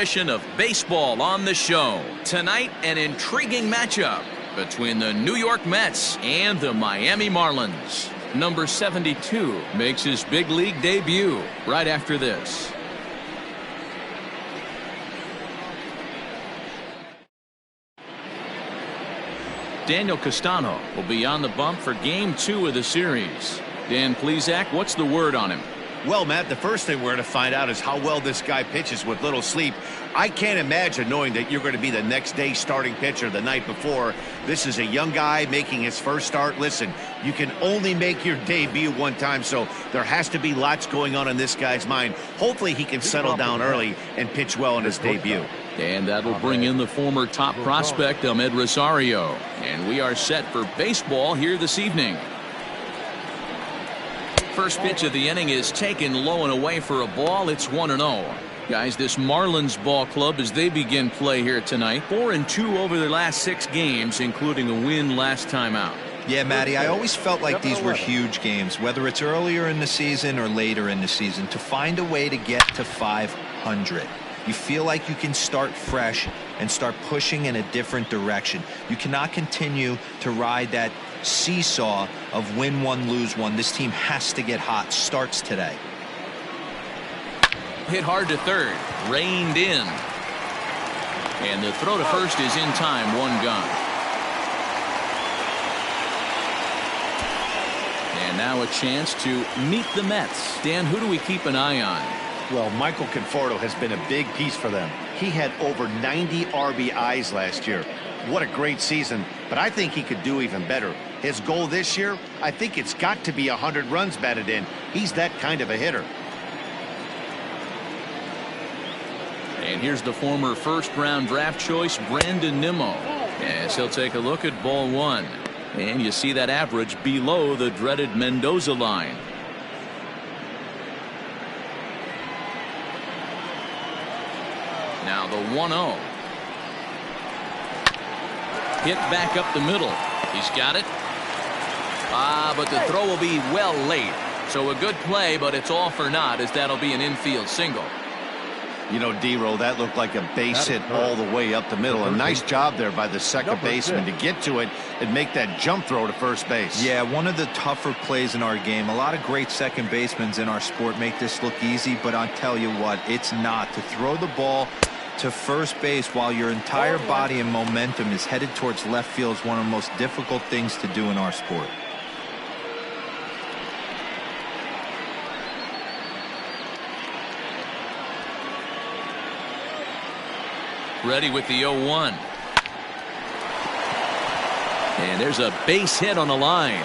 edition of baseball on the show. Tonight, an intriguing matchup between the New York Mets and the Miami Marlins. Number 72 makes his big league debut right after this. Daniel Castano will be on the bump for Game 2 of the series. Dan Plesac, what's the word on him? Well, Matt, the first thing we're going to find out is how well this guy pitches with little sleep. I can't imagine knowing that you're going to be the next day starting pitcher the night before. This is a young guy making his first start. Listen, you can only make your debut one time, so there has to be lots going on in this guy's mind. Hopefully he can settle down early and pitch well in his debut. And that'll bring in the former top prospect, Ahmed Rosario. And we are set for baseball here this evening. First pitch of the inning is taken low and away for a ball. It's 1-0. Guys, this Marlins ball club, as they begin play here tonight, 4-2 over their last 6 games, including a win last time out. Yeah, Matty, I always felt like these were huge games, whether it's earlier in the season or later in the season, to find a way to get to 500. You feel like you can start fresh and start pushing in a different direction. You cannot continue to ride that seesaw of win one, lose one. This team has to get hot. Starts today. Hit hard to third. Reined in. And the throw to first is in time. 1 gone. And now a chance to meet the Mets. Dan, who do we keep an eye on? Well, Michael Conforto has been a big piece for them. He had over 90 RBIs last year. What a great season, but I think he could do even better. His goal this year, I think it's got to be 100 runs batted in. He's that kind of a hitter. And here's the former first-round draft choice, Brandon Nimmo, as he'll take a look at ball 1. And you see that average below the dreaded Mendoza line. Now the 1-0. Hit back up the middle. He's got it. But the throw will be well late. So a good play, but it's all for naught, as that'll be an infield single. You know, D-Roll, that looked like a base hit all the way up the middle. A nice job there by the second baseman to get to it and make that jump throw to first base. Yeah, one of the tougher plays in our game. A lot of great second basemen in our sport make this look easy, but I'll tell you what, it's not. To throw the ball to first base while your entire body and momentum is headed towards left field is one of the most difficult things to do in our sport. Ready with the 0-1. And there's a base hit on the line.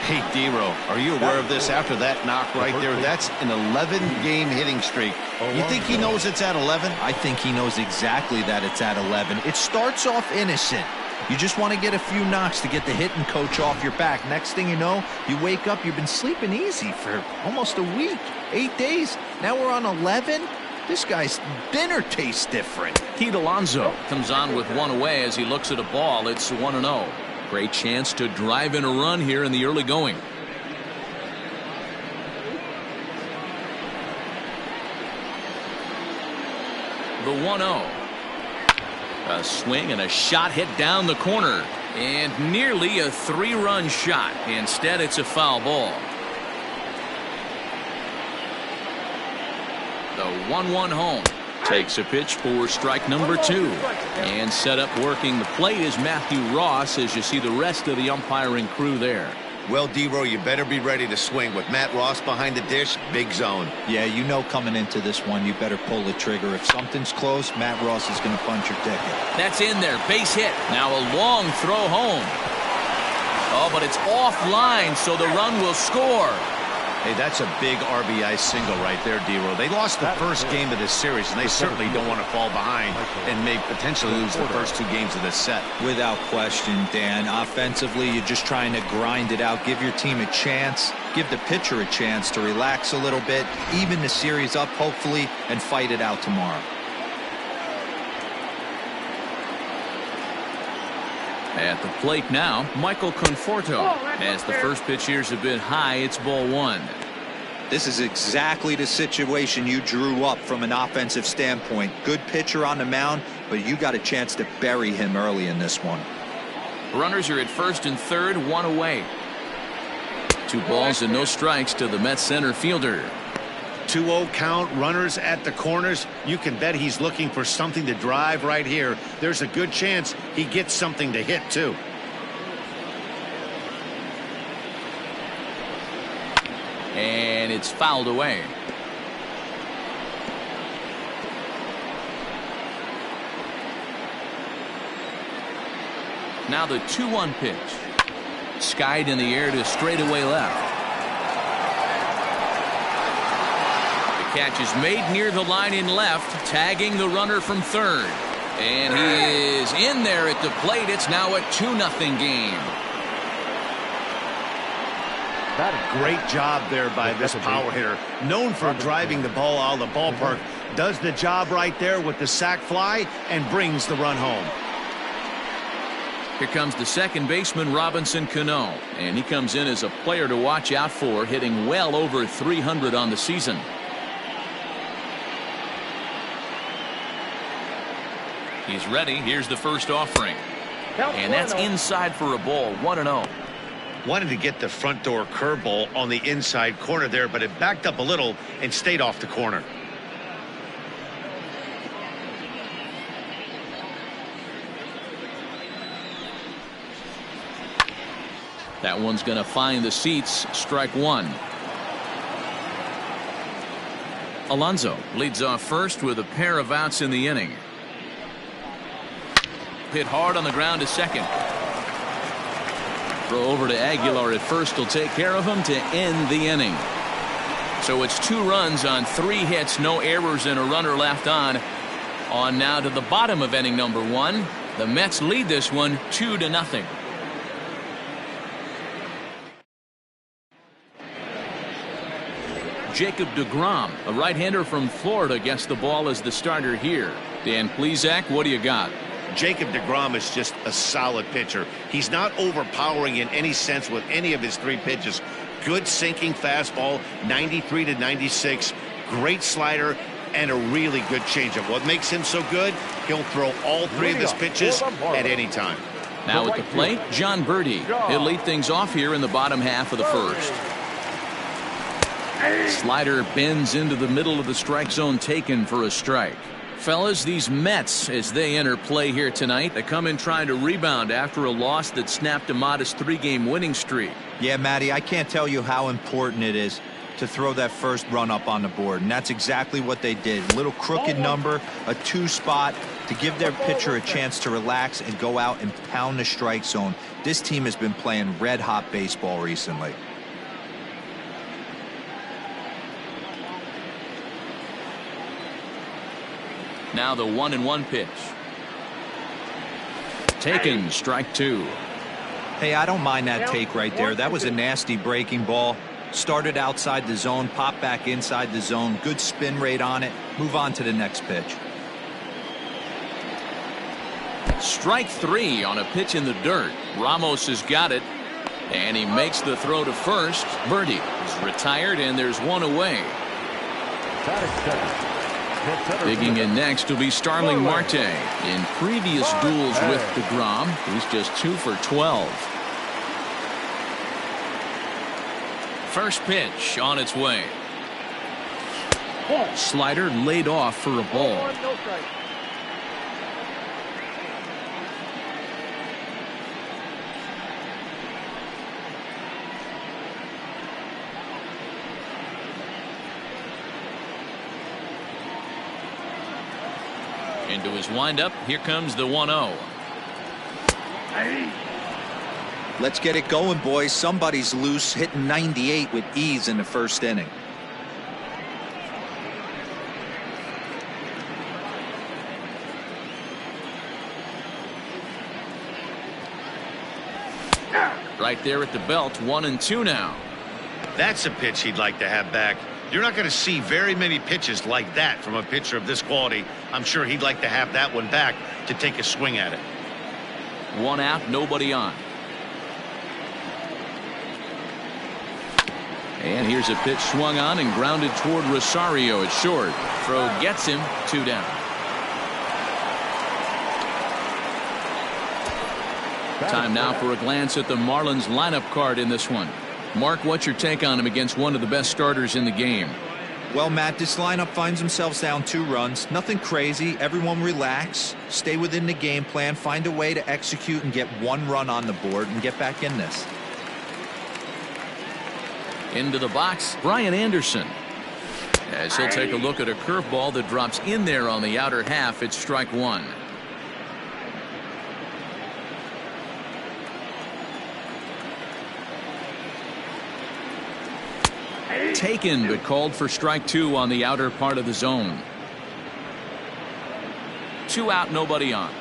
Hey, D-Roll, are you aware of this? After that knock right there, that's an 11-game hitting streak. You think he knows it's at 11? I think he knows exactly that it's at 11. It starts off innocent. You just want to get a few knocks to get the hitting coach off your back. Next thing you know, you wake up, you've been sleeping easy for almost a week, 8 days. Now we're on 11. This guy's dinner tastes different. Pete Alonso comes on with 1 away as he looks at a ball. It's 1-0. Great chance to drive in a run here in the early going. The 1-0. A swing and a shot hit down the corner. And nearly a 3-run shot. Instead, it's a foul ball. The 1-1 home. Takes a pitch for strike number 2. And set up working the plate is Matthew Ross, as you see the rest of the umpiring crew there. Well, D-Roll, you better be ready to swing. With Matt Ross behind the dish, big zone. Yeah, you know coming into this one, you better pull the trigger. If something's close, Matt Ross is going to punch your ticket. That's in there. Base hit. Now a long throw home. Oh, but it's offline, so the run will score. Hey, that's a big RBI single right there, D-Roll. They lost the first game of this series, and they certainly don't want to fall behind and may potentially lose the first 2 games of this set. Without question, Dan. Offensively, you're just trying to grind it out, give your team a chance, give the pitcher a chance to relax a little bit, even the series up, hopefully, and fight it out tomorrow. At the plate now, Michael Conforto. As the first pitch here's a bit high, it's ball 1. This is exactly the situation you drew up from an offensive standpoint. Good pitcher on the mound, but you got a chance to bury him early in this one. Runners are at first and third, one away. 2 balls and no strikes to the Mets center fielder. 2-0 count, runners at the corners. You can bet he's looking for something to drive right here. There's a good chance he gets something to hit too. And it's fouled away. Now the 2-1 pitch. Skied in the air to straightaway left. The catch is made near the line in left, tagging the runner from third. And he is in there at the plate. It's now a 2-0 game. Great job there by this power hitter. Known for driving the ball out of the ballpark. Does the job right there with the sac fly and brings the run home. Here comes the second baseman, Robinson Cano. And he comes in as a player to watch out for, hitting well over 300 on the season. He's ready. Here's the first offering. And that's inside for a ball, 1-0. Wanted to get the front door curveball on the inside corner there, but it backed up a little and stayed off the corner. That one's going to find the seats. Strike one. Alonso leads off first with a pair of outs in the inning. Hit hard on the ground to second. Throw over to Aguilar at first will take care of him to end the inning. So it's 2 runs on 3 hits, no errors, and a runner left on. On now to the bottom of inning number 1. The Mets lead this one 2-0. Jacob deGrom, a right-hander from Florida, gets the ball as the starter here. Dan Plesac, what do you got? Jacob deGrom is just a solid pitcher. He's not overpowering in any sense with any of his 3 pitches. Good sinking fastball, 93 to 96. Great slider and a really good changeup. What makes him so good? He'll throw all 3 of his pitches at any time. Now at the plate, John Birdie. He'll lead things off here in the bottom half of the first. Slider bends into the middle of the strike zone, taken for a strike. Fellas, these Mets, as they enter play here tonight, they come in trying to rebound after a loss that snapped a modest 3-game winning streak. Yeah, Matty, I can't tell you how important it is to throw that first run up on the board, and that's exactly what they did. A little crooked number, a 2 spot to give their pitcher a chance to relax and go out and pound the strike zone. This team has been playing red-hot baseball recently. Now the 1-1 pitch. Taken, strike 2. Hey, I don't mind that take right there. That was a nasty breaking ball. Started outside the zone, popped back inside the zone. Good spin rate on it. Move on to the next pitch. Strike 3 on a pitch in the dirt. Ramos has got it, and he makes the throw to first. Birdie is retired, and there's 1 away. Digging in next will be Starling Marte. In previous duels with deGrom, he's just 2 for 12. First pitch on its way. Slider laid off for a ball. Into his windup, here comes the 1-0. Let's get it going, boys. Somebody's loose, hitting 98 with ease in the first inning. Right there at the belt, 1-2 now. That's a pitch he'd like to have back. You're not going to see very many pitches like that from a pitcher of this quality. I'm sure he'd like to have that one back to take a swing at it. 1 out, nobody on. And here's a pitch swung on and grounded toward Rosario at short. Throw gets him, 2 down. Time now for a glance at the Marlins lineup card in this one. Mark, what's your take on him against one of the best starters in the game? Well, Matt, this lineup finds themselves down 2 runs. Nothing crazy. Everyone relax. Stay within the game plan. Find a way to execute and get 1 run on the board and get back in this. Into the box, Brian Anderson. As he'll take a look at a curveball that drops in there on the outer half. It's strike 1. Taken, but called for strike 2 on the outer part of the zone. 2 out, nobody on.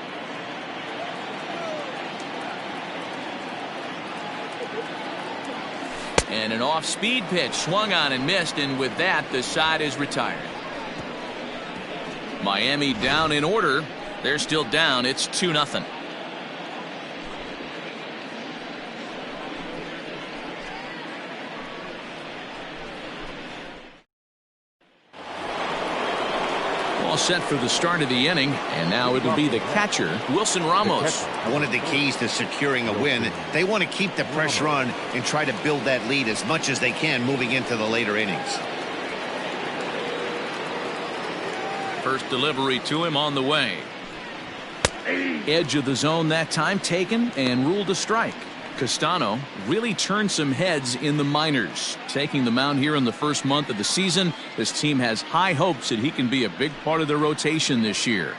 And an off-speed pitch swung on and missed, and with that, the side is retired. Miami down in order. They're still down. It's 2-0. All set for the start of the inning, and now it'll be the catcher, Wilson Ramos. One of the keys to securing a win, they want to keep the pressure on and try to build that lead as much as they can moving into the later innings. First delivery to him on the way. Edge of the zone that time taken and ruled a strike. Castano really turned some heads in the minors. Taking the mound here in the first month of the season, this team has high hopes that he can be a big part of their rotation this year.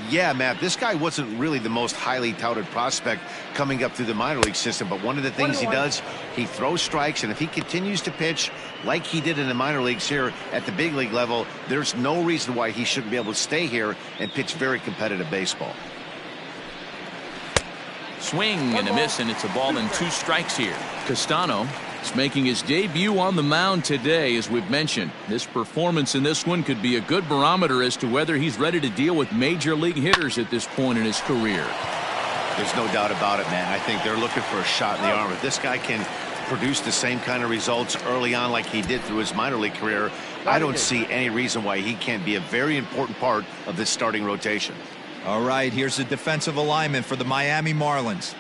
Yeah, Matt, this guy wasn't really the most highly touted prospect coming up through the minor league system, but one of the things he does, he throws strikes, and if he continues to pitch like he did in the minor leagues here at the big league level, there's no reason why he shouldn't be able to stay here and pitch very competitive baseball. Swing and a miss, and it's a ball and 2 strikes here. Castano is making his debut on the mound today, as we've mentioned. This performance in this one could be a good barometer as to whether he's ready to deal with major league hitters at this point in his career. There's no doubt about it, man. I think they're looking for a shot in the arm. If this guy can produce the same kind of results early on like he did through his minor league career, I don't see any reason why he can't be a very important part of this starting rotation. All right, here's the defensive alignment for the Miami Marlins.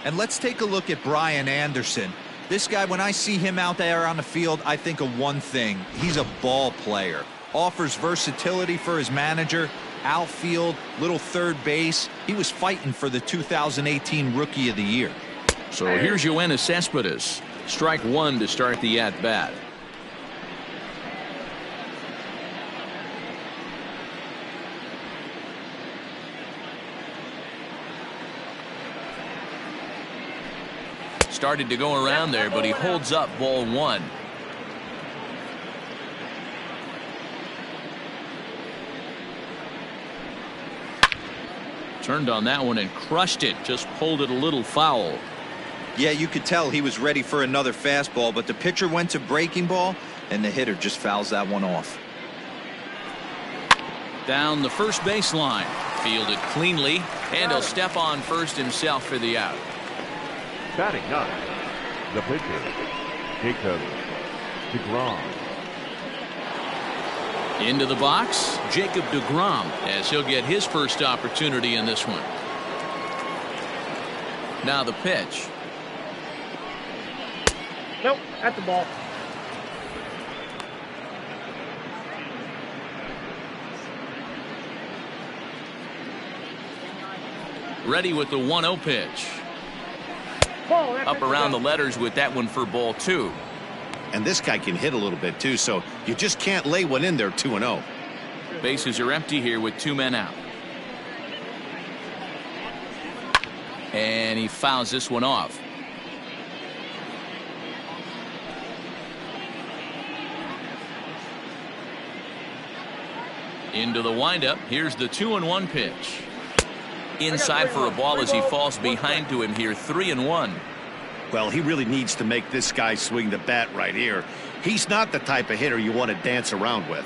And let's take a look at Brian Anderson. This guy, when I see him out there on the field, I think of one thing. He's a ball player. Offers versatility for his manager. Outfield, little third base. He was fighting for the 2018 Rookie of the Year. So here's Yoenis Cespedes. Strike 1 to start the at-bat. Started to go around there, but he holds up ball 1. Turned on that one and crushed it. Just pulled it a little foul. Yeah, you could tell he was ready for another fastball, but the pitcher went to breaking ball, and the hitter just fouls that one off. Down the first baseline. Fielded cleanly, and he'll step on first himself for the out. Batting 9, the pitcher, Jacob deGrom. Into the box, Jacob deGrom, as he'll get his first opportunity in this one. Now the pitch. Nope, at the ball. Ready with the 1-0 pitch. Up around the letters with that one for ball 2. And this guy can hit a little bit too, so you just can't lay one in there 2-0. Bases are empty here with 2 men out. And he fouls this one off. Into the windup. Here's the 2-1 pitch. Inside for a ball as he falls behind to him here. 3-1. Well, he really needs to make this guy swing the bat right here. He's not the type of hitter you want to dance around with.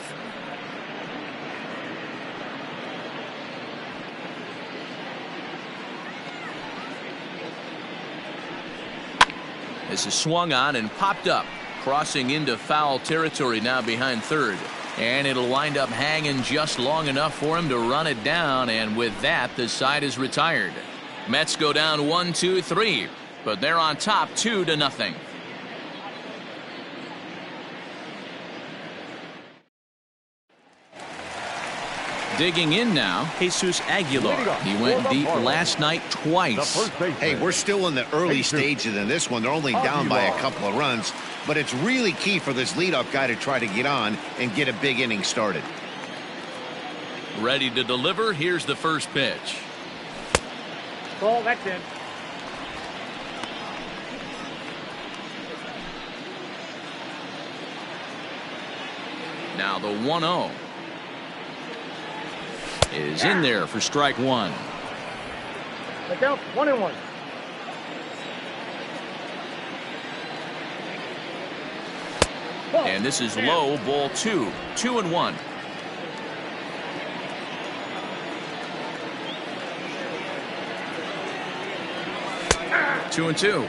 This is swung on and popped up. crossing into foul territory now behind third. And it'll wind up hanging just long enough for him to run it down, and with that, the side is retired. Mets go down 1-2-3, but they're on top 2-0. Digging in now, Jesus Aguilar. He went deep last night twice. Hey, we're still in the early stages in this one. They're only down by a couple of runs, but it's really key for this leadoff guy to try to get on and get a big inning started. Ready to deliver. Here's the first pitch. Ball, that's in. Now the 1-0 is in there for strike one. Look out, 1-1. And this is low, ball 2. 2-1. Two and two.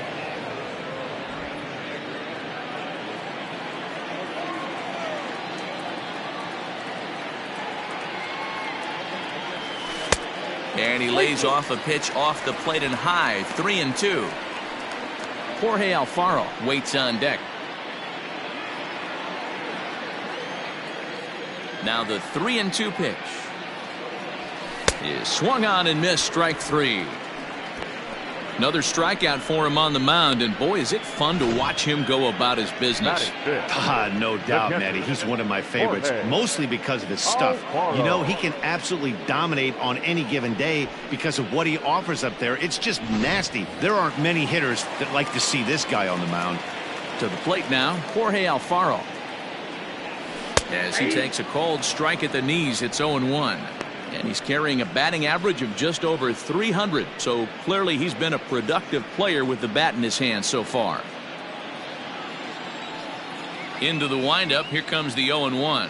And he lays off a pitch off the plate and high. 3-2. Jorge Alfaro waits on deck. Now the 3-2 pitch is swung on and missed. Strike three. Another strikeout for him on the mound, and boy, is it fun to watch him go about his business. No doubt, Matty. He's one of my favorites, mostly because of his stuff. You know, he can absolutely dominate on any given day because of what he offers up there. It's just nasty. There aren't many hitters that like to see this guy on the mound. To the plate now, Jorge Alfaro. As he takes a cold strike at the knees, it's 0-1. And he's carrying a batting average of just over 300. So clearly he's been a productive player with the bat in his hand so far. Into the windup. Here comes the 0-1.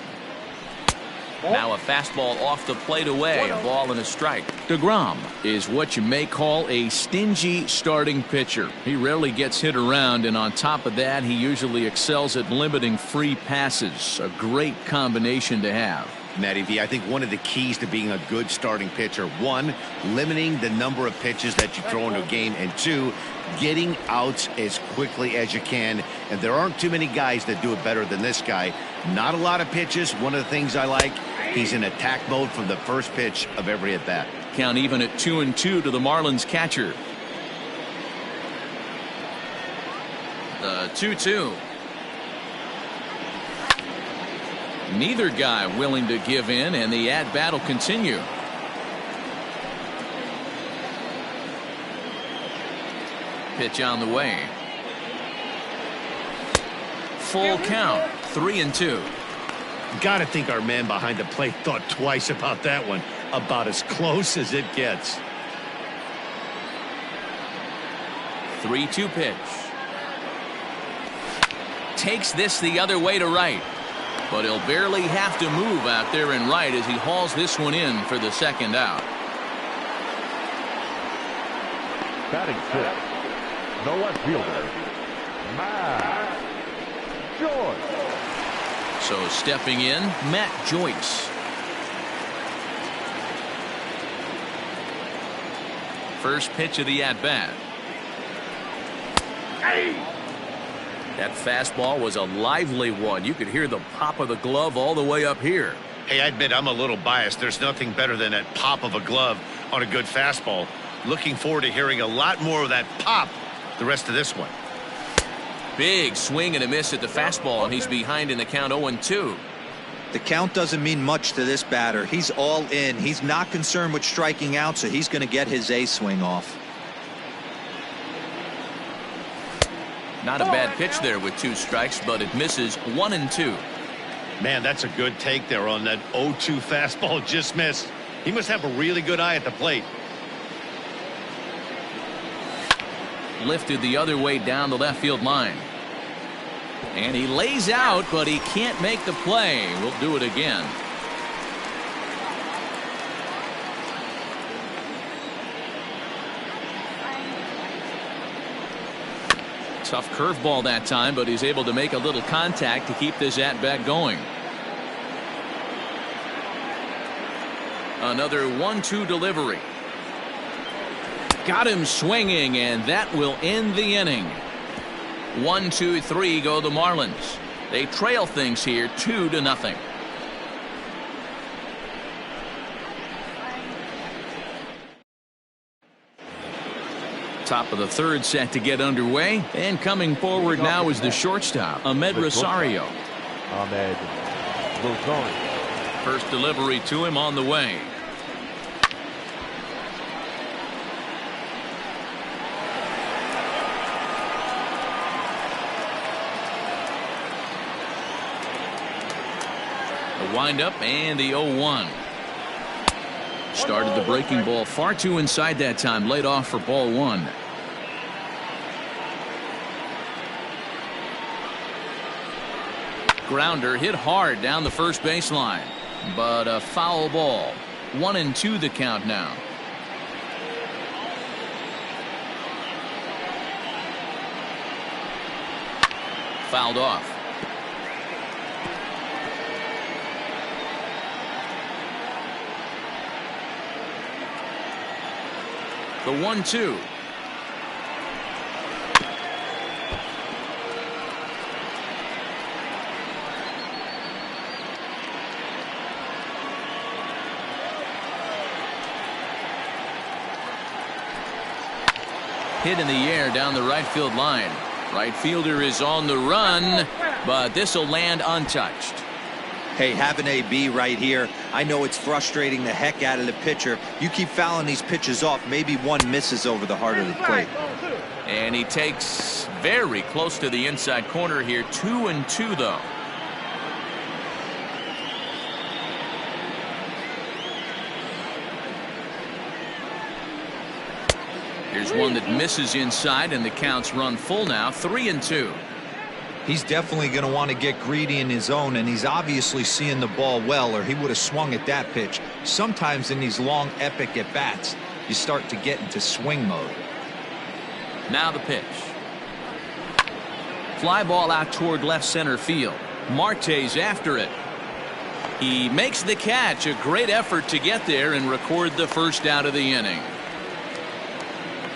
Now a fastball off the plate away. A ball and a strike. DeGrom is what you may call a stingy starting pitcher. He rarely gets hit around, and on top of that, he usually excels at limiting free passes. A great combination to have. Matty V, I think one of the keys to being a good starting pitcher, one, limiting the number of pitches that you throw into a game, and two, getting outs as quickly as you can. And there aren't too many guys that do it better than this guy. Not a lot of pitches. One of the things I like, he's in attack mode from the first pitch of every at bat. Count even at 2-2 to the Marlins catcher. The 2-2. Neither guy willing to give in, and the at-bat will continue. Pitch on the way. Full count. 3-2. Gotta think our man behind the plate thought twice about that one. About as close as it gets. 3-2 pitch. Takes this the other way to right. But he'll barely have to move out there in right as he hauls this one in for the second out. Batting fifth, the left fielder, Matt Joyce. So stepping in, Matt Joyce. First pitch of the at-bat. That fastball was a lively one. You could hear the pop of the glove all the way up here. Hey, I admit I'm a little biased. There's nothing better than that pop of a glove on a good fastball. Looking forward to hearing a lot more of that pop the rest of this one. Big swing and a miss at the fastball, and he's behind in the count 0-2. The count doesn't mean much to this batter. He's all in. He's not concerned with striking out, so he's going to get his A swing off. Not a bad pitch there with 2 strikes, but it misses. 1-2. Man, that's a good take there on that 0-2 fastball. Just missed. He must have a really good eye at the plate. Lifted the other way down the left field line. And he lays out, but he can't make the play. We'll do it again. Tough curveball that time, but he's able to make a little contact to keep this at-bat going. Another 1-2 delivery. Got him swinging, and that will end the inning. 1-2-3 go the Marlins. They trail things here 2-0. Top of the third set to get underway, and coming forward now is the shortstop, Ahmed Rosario. Ahmed Rosario. First delivery to him on the way. The windup and the 0-1. Started the breaking ball far too inside that time. Laid off for ball 1. Grounder hit hard down the first baseline, but a foul ball. 1-2 the count now. Fouled off. The 1-2. Hit in the air down the right field line. Right fielder is on the run, but this will land untouched. Hey, have an AB right here. I know it's frustrating the heck out of the pitcher. You keep fouling these pitches off, maybe one misses over the heart of the plate. And he takes very close to the inside corner here. 2-2 though. Here's one that misses inside, and the count's run full now. 3-2. He's definitely going to want to get greedy in his zone, and he's obviously seeing the ball well, or he would have swung at that pitch. Sometimes in these long, epic at-bats, you start to get into swing mode. Now the pitch. Fly ball out toward left center field. Marte's after it. He makes the catch. A great effort to get there and record the first out of the inning.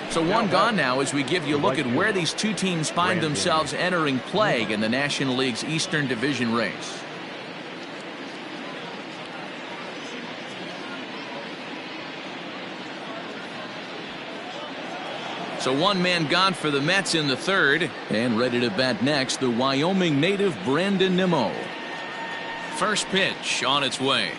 So one gone now as we give you a look at where these two teams find themselves entering play in the National League's Eastern Division race. So one man gone for the Mets in the third, and ready to bat next, the Wyoming native Brandon Nimmo. First pitch on its way.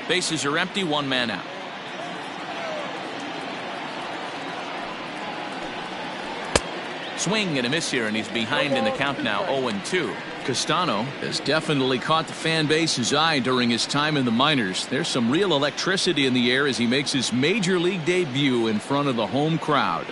Bases are empty, one man out. Swing and a miss here, and he's behind in the count now. 0-2. Castano has definitely caught the fan base's eye during his time in the minors. There's some real electricity in the air as he makes his major league debut in front of the home crowd.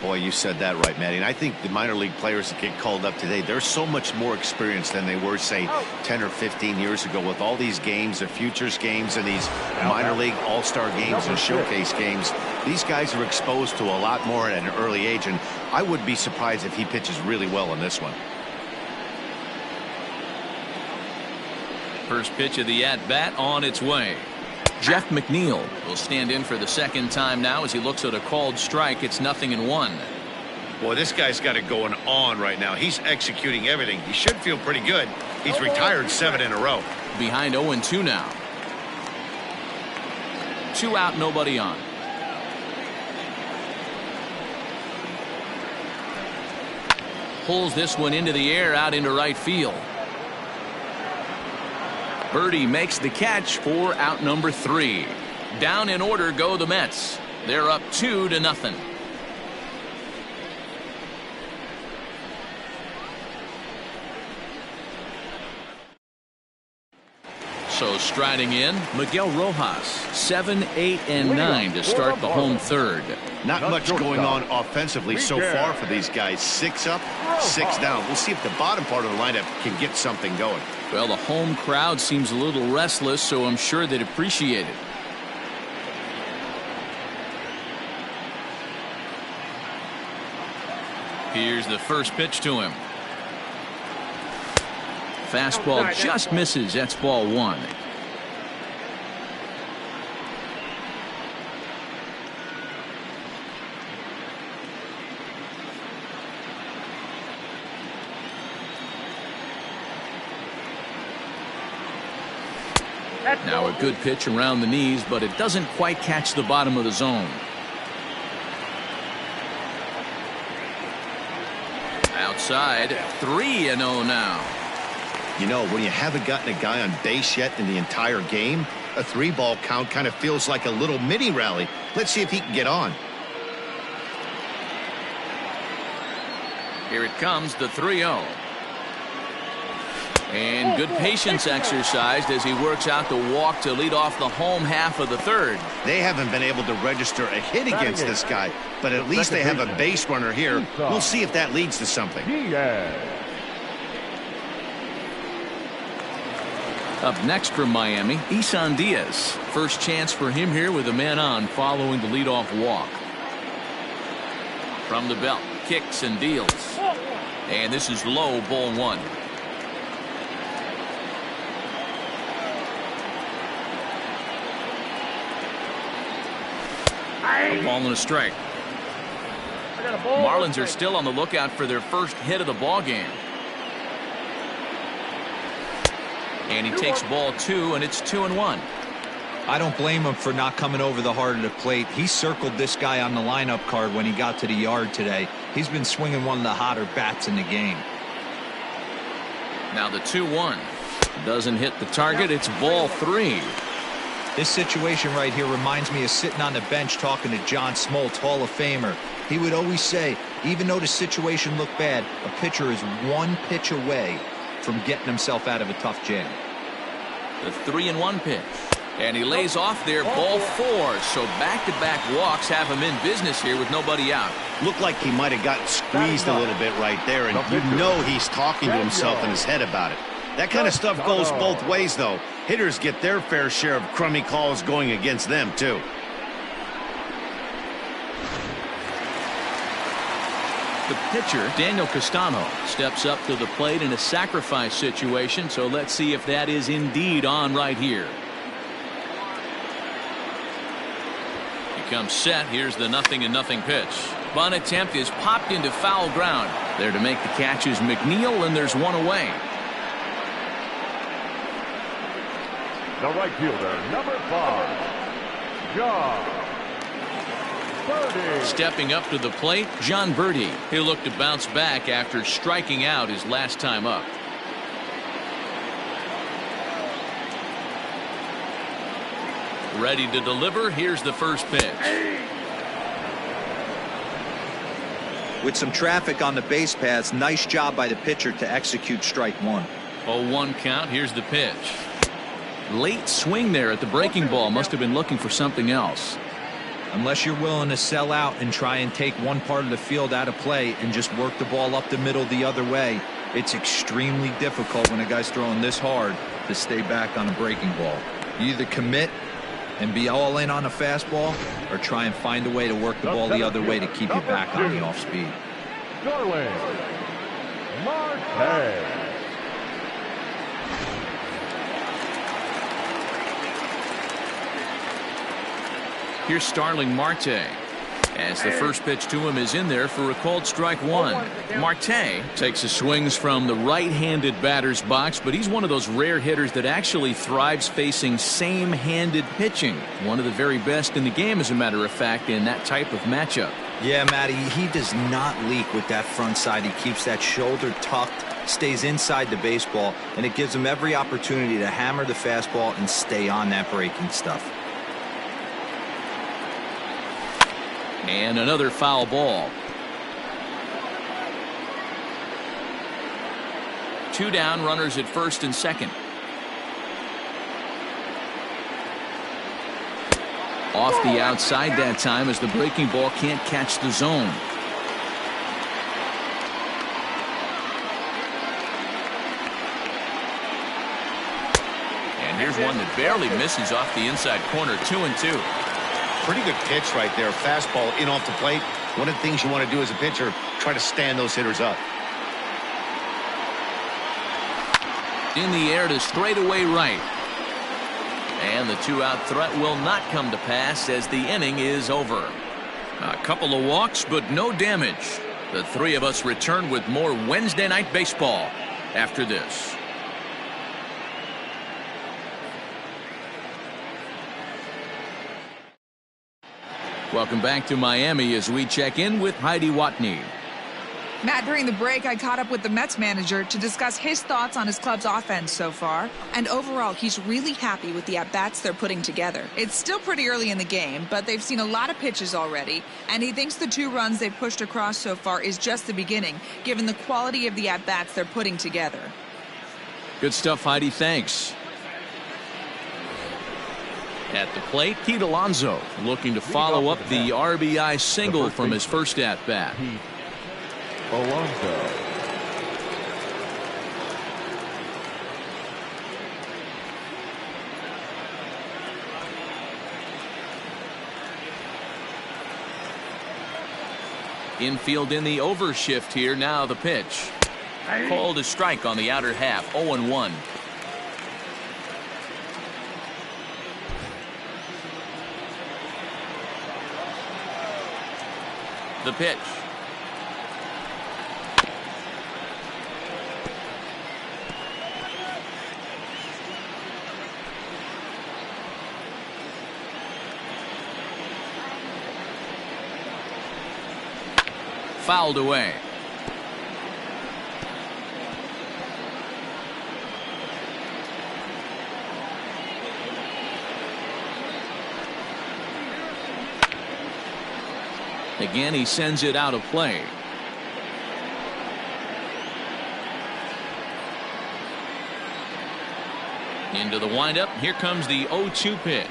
Boy, you said that right, Matty. And I think the minor league players that get called up today, they're so much more experienced than they were, say, 10 or 15 years ago with all these games, the futures games, and these minor league all-star games and showcase games. These guys are exposed to a lot more at an early age, and I would be surprised if he pitches really well in this one. First pitch of the at-bat on its way. Jeff McNeil will stand in for the second time now as he looks at a called strike. It's 0-1. Boy, this guy's got it going on right now. He's executing everything. He should feel pretty good. He's retired 7 in a row. Behind 0-2 now. 2 out, nobody on. Pulls this one into the air out into right field. Birdie makes the catch for out number 3. Down in order go the Mets. They're up 2-0. So striding in, Miguel Rojas, 7, 8, and 9 to start the home third. Not much going on offensively so far for these guys. 6 up, 6 down. We'll see if the bottom part of the lineup can get something going. Well, the home crowd seems a little restless, so I'm sure they'd appreciate it. Here's the first pitch to him. Fastball just misses. That's ball one. Now a good pitch around the knees, but it doesn't quite catch the bottom of the zone. Outside, 3-0 now. You know, when you haven't gotten a guy on base yet in the entire game, a 3-ball count kind of feels like a little mini rally. Let's see if he can get on. Here it comes, the 3-0. And good patience exercised as he works out the walk to lead off the home half of the third. They haven't been able to register a hit against this guy, but at least they have a base runner here. We'll see if that leads to something. Up next from Miami, Isan Diaz. First chance for him here with a man on following the leadoff walk. From the belt, kicks and deals. And this is low, ball one. A ball and a strike. Marlins are still on the lookout for their first hit of the ball game. And he takes ball two, and it's 2-1. I don't blame him for not coming over the heart of the plate. He circled this guy on the lineup card when he got to the yard today. He's been swinging one of the hotter bats in the game. Now the 2-1. Doesn't hit the target. It's ball three. This situation right here reminds me of sitting on the bench talking to John Smoltz, Hall of Famer. He would always say, even though the situation looked bad, a pitcher is one pitch away from getting himself out of a tough jam. The 3-1 pitch. And he lays off there, ball four. So back-to-back walks have him in business here with nobody out. Looked like he might have gotten squeezed a little bit right there, and you know he's talking to himself in his head about it. That kind of stuff goes both ways, though. Hitters get their fair share of crummy calls going against them, too. The pitcher, Daniel Castano, steps up to the plate in a sacrifice situation, so let's see if that is indeed on right here. He comes set. Here's the 0-0 pitch. Bunt attempt is popped into foul ground. There to make the catch is McNeil, and there's one away. The right fielder, number 5, John Birdie. Stepping up to the plate, John Birdie. He'll look to bounce back after striking out his last time up. Ready to deliver. Here's the first pitch. With some traffic on the base paths, nice job by the pitcher to execute strike one. 0-1 count. Here's the pitch. Late swing there at the breaking ball. Must have been looking for something else. Unless you're willing to sell out and try and take one part of the field out of play and just work the ball up the middle the other way, it's extremely difficult when a guy's throwing this hard to stay back on a breaking ball. You either commit and be all in on a fastball or try and find a way to work the ball the other way to keep you back on the off speed. Starling Marte. Here's Starling Marte. As the first pitch to him is in there for a called strike one. Marte takes his swings from the right-handed batter's box, but he's one of those rare hitters that actually thrives facing same-handed pitching. One of the very best in the game, as a matter of fact, in that type of matchup. Yeah, Matty, he does not leak with that front side. He keeps that shoulder tucked, stays inside the baseball, and it gives him every opportunity to hammer the fastball and stay on that breaking stuff. And another foul ball. 2 down, runners at first and second. Off the outside that time as the breaking ball can't catch the zone. And here's one that barely misses off the inside corner. 2-2. Pretty good pitch right there. Fastball in off the plate. One of the things you want to do as a pitcher, try to stand those hitters up. In the air to straightaway right. And the two-out threat will not come to pass as the inning is over. A couple of walks, but no damage. The three of us return with more Wednesday Night Baseball after this. Welcome back to Miami as we check in with Heidi Watney. Matt, during the break, I caught up with the Mets manager to discuss his thoughts on his club's offense so far. And overall, he's really happy with the at-bats they're putting together. It's still pretty early in the game, but they've seen a lot of pitches already. And he thinks the 2 runs they've pushed across so far is just the beginning, given the quality of the at-bats they're putting together. Good stuff, Heidi. Thanks. At the plate, Pete Alonso looking to follow up the RBI single from his first at-bat. Alonso. Infield in the overshift here. Now the pitch. Called a strike on the outer half. 0-1. The pitch. Fouled away. Again, he sends it out of play. Into the windup. Here comes the 0-2 pitch.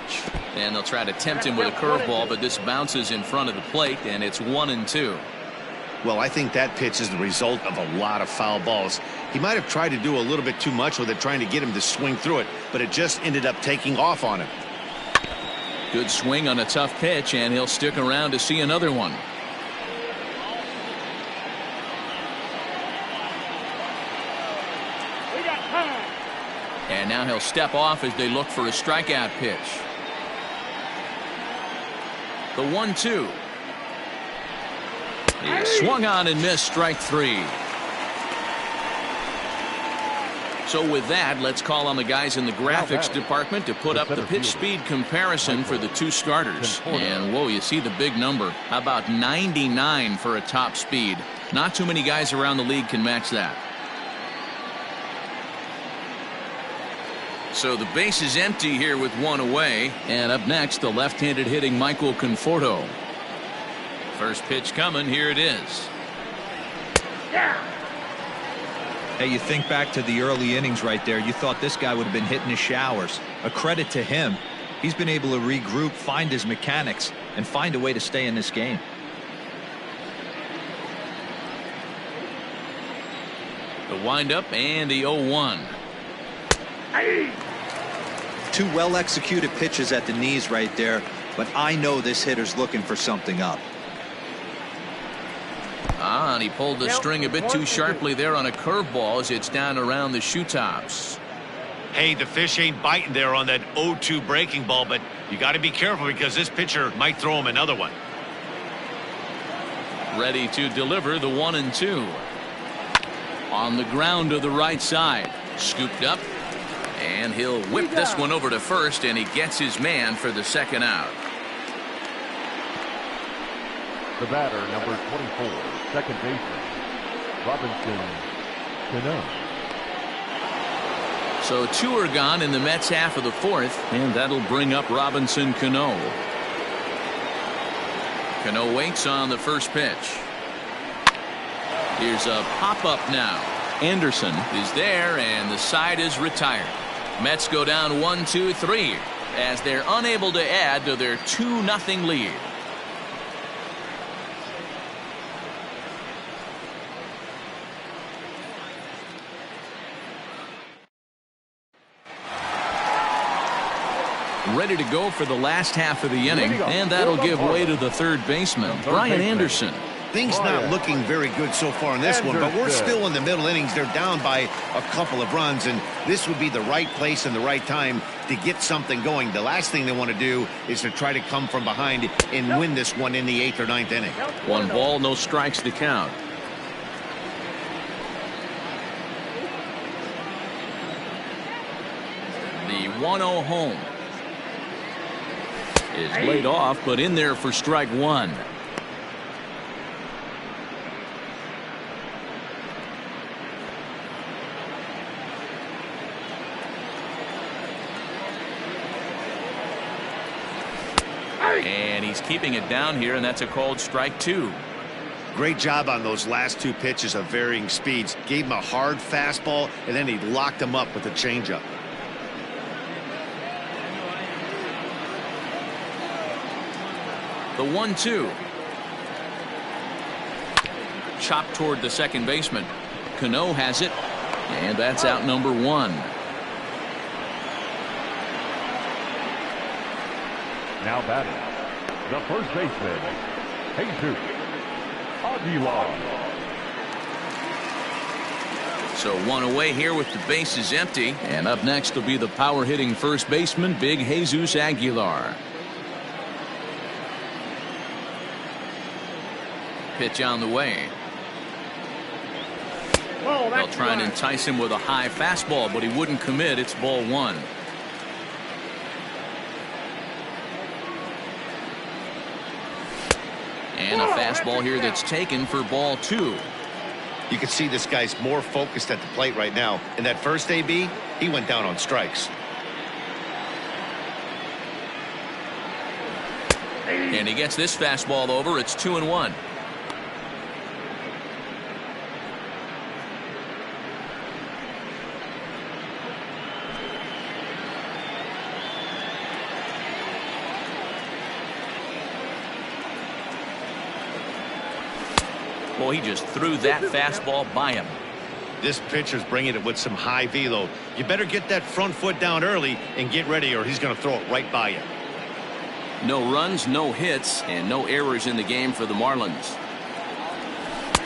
And they'll try to tempt him with a curveball, but this bounces in front of the plate, and it's 1-2. Well, I think that pitch is the result of a lot of foul balls. He might have tried to do a little bit too much with it, trying to get him to swing through it, but it just ended up taking off on him. Good swing on a tough pitch, and he'll stick around to see another one. And now he'll step off as they look for a strikeout pitch. The 1-2. He swung on and missed, strike 3. So with that, let's call on the guys in the graphics department to put up the pitch speed comparison for the 2 starters. And whoa, you see the big number. How about 99 for a top speed? Not too many guys around the league can match that. So the base is empty here with 1 away. And up next, the left-handed hitting Michael Conforto. First pitch coming. Here it is. Hey, you think back to the early innings right there. You thought this guy would have been hitting his showers. A credit to him. He's been able to regroup, find his mechanics, and find a way to stay in this game. The windup and the 0-1. 2 well-executed pitches at the knees right there, but I know this hitter's looking for something up. And he pulled the string a bit too sharply there on a curveball as it's down around the shoe tops. Hey, the fish ain't biting there on that 0-2 breaking ball, but you got to be careful because this pitcher might throw him another one. Ready to deliver the 1-2. On the ground to the right side. Scooped up. And he'll whip this one over to first, and he gets his man for the second out. The batter, number 24, second baseman, Robinson Cano. So 2 are gone in the Mets half of the 4th, and that'll bring up Robinson Cano. Cano waits on the first pitch. Here's a pop-up now. Anderson is there, and the side is retired. Mets go down 1-2-3 as they're unable to add to their 2-0 lead. Ready to go for the last half of the inning, and that'll give way to the third baseman, Brian Anderson. Things not looking very good so far in this one, but we're still in the middle innings. They're down by a couple of runs, and this would be the right place and the right time to get something going. The last thing they want to do is to try to come from behind and win this one in the 8th or 9th inning. 1 ball, no strikes to count. The 1-0 home is laid off, but in there for strike 1. And he's keeping it down here, and that's a called strike 2. Great job on those last 2 pitches of varying speeds. Gave him a hard fastball, and then he locked him up with a changeup. The 1-2. Chopped toward the second baseman. Cano has it, and that's out number 1. Now batting, the first baseman, Jesus Aguilar. So 1 away here with the bases empty, and up next will be the power-hitting first baseman, Big Jesus Aguilar. Pitch on the way. They'll try and entice him with a high fastball, but he wouldn't commit. It's ball 1. And a fastball here that's taken for ball 2. You can see this guy's more focused at the plate right now. In that first AB, he went down on strikes. And he gets this fastball over. It's 2-1. Well, he just threw that fastball by him. This pitcher's bringing it with some high velo. You better get that front foot down early and get ready, or he's going to throw it right by you. No runs, no hits, and no errors in the game for the Marlins.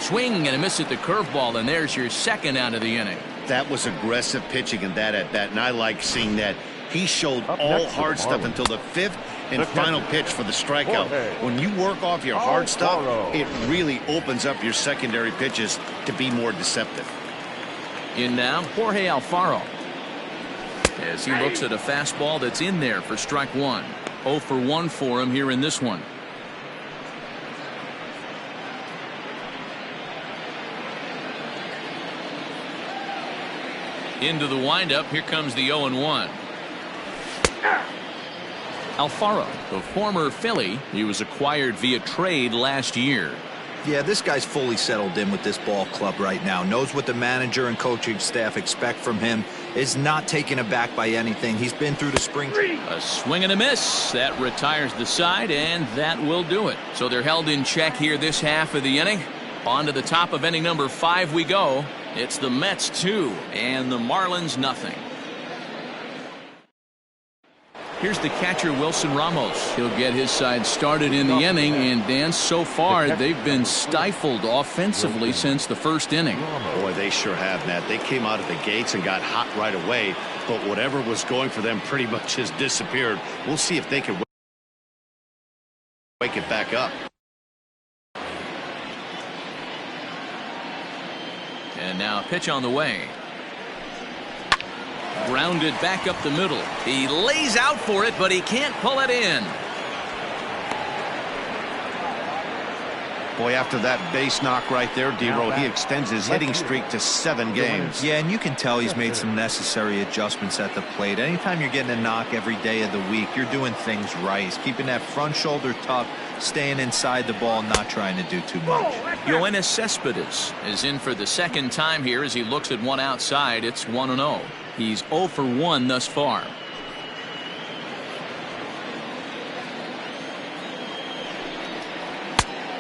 Swing and a miss at the curveball, and there's your second out of the inning. That was aggressive pitching in that at bat, and I like seeing that. He showed all hard stuff until the 5th and final pitch for the strikeout. When you work off your hard stuff, it really opens up your secondary pitches to be more deceptive. In now, Jorge Alfaro, as he looks at a fastball that's in there for strike 1. 0 for 1 for him here in this one. Into the windup. Here comes the 0-1. Alfaro, the former Philly, he was acquired via trade last year. Yeah, this guy's fully settled in with this ball club right now. Knows what the manager and coaching staff expect from him. Is not taken aback by anything. He's been through the spring. A swing and a miss. That retires the side, and that will do it. So they're held in check here this half of the inning. On to the top of inning number 5 we go. It's the Mets 2 and the Marlins nothing. Here's the catcher, Wilson Ramos. He'll get his side started in the inning, and Dan, so far they've been stifled offensively since the first inning. Boy, they sure have, Matt. They came out of the gates and got hot right away, but whatever was going for them pretty much has disappeared. We'll see if they can wake it back up. And now a pitch on the way. Grounded back up the middle. He lays out for it, but he can't pull it in. Boy, after that base knock right there, D-Roll, he extends his hitting streak to 7 games. Yeah, and you can tell he's made some necessary adjustments at the plate. Anytime you're getting a knock every day of the week, you're doing things right. He's keeping that front shoulder tucked, staying inside the ball, not trying to do too much. Yoenis Cespedes is in for the second time here as he looks at one outside. It's 1-0. He's 0 for 1 thus far.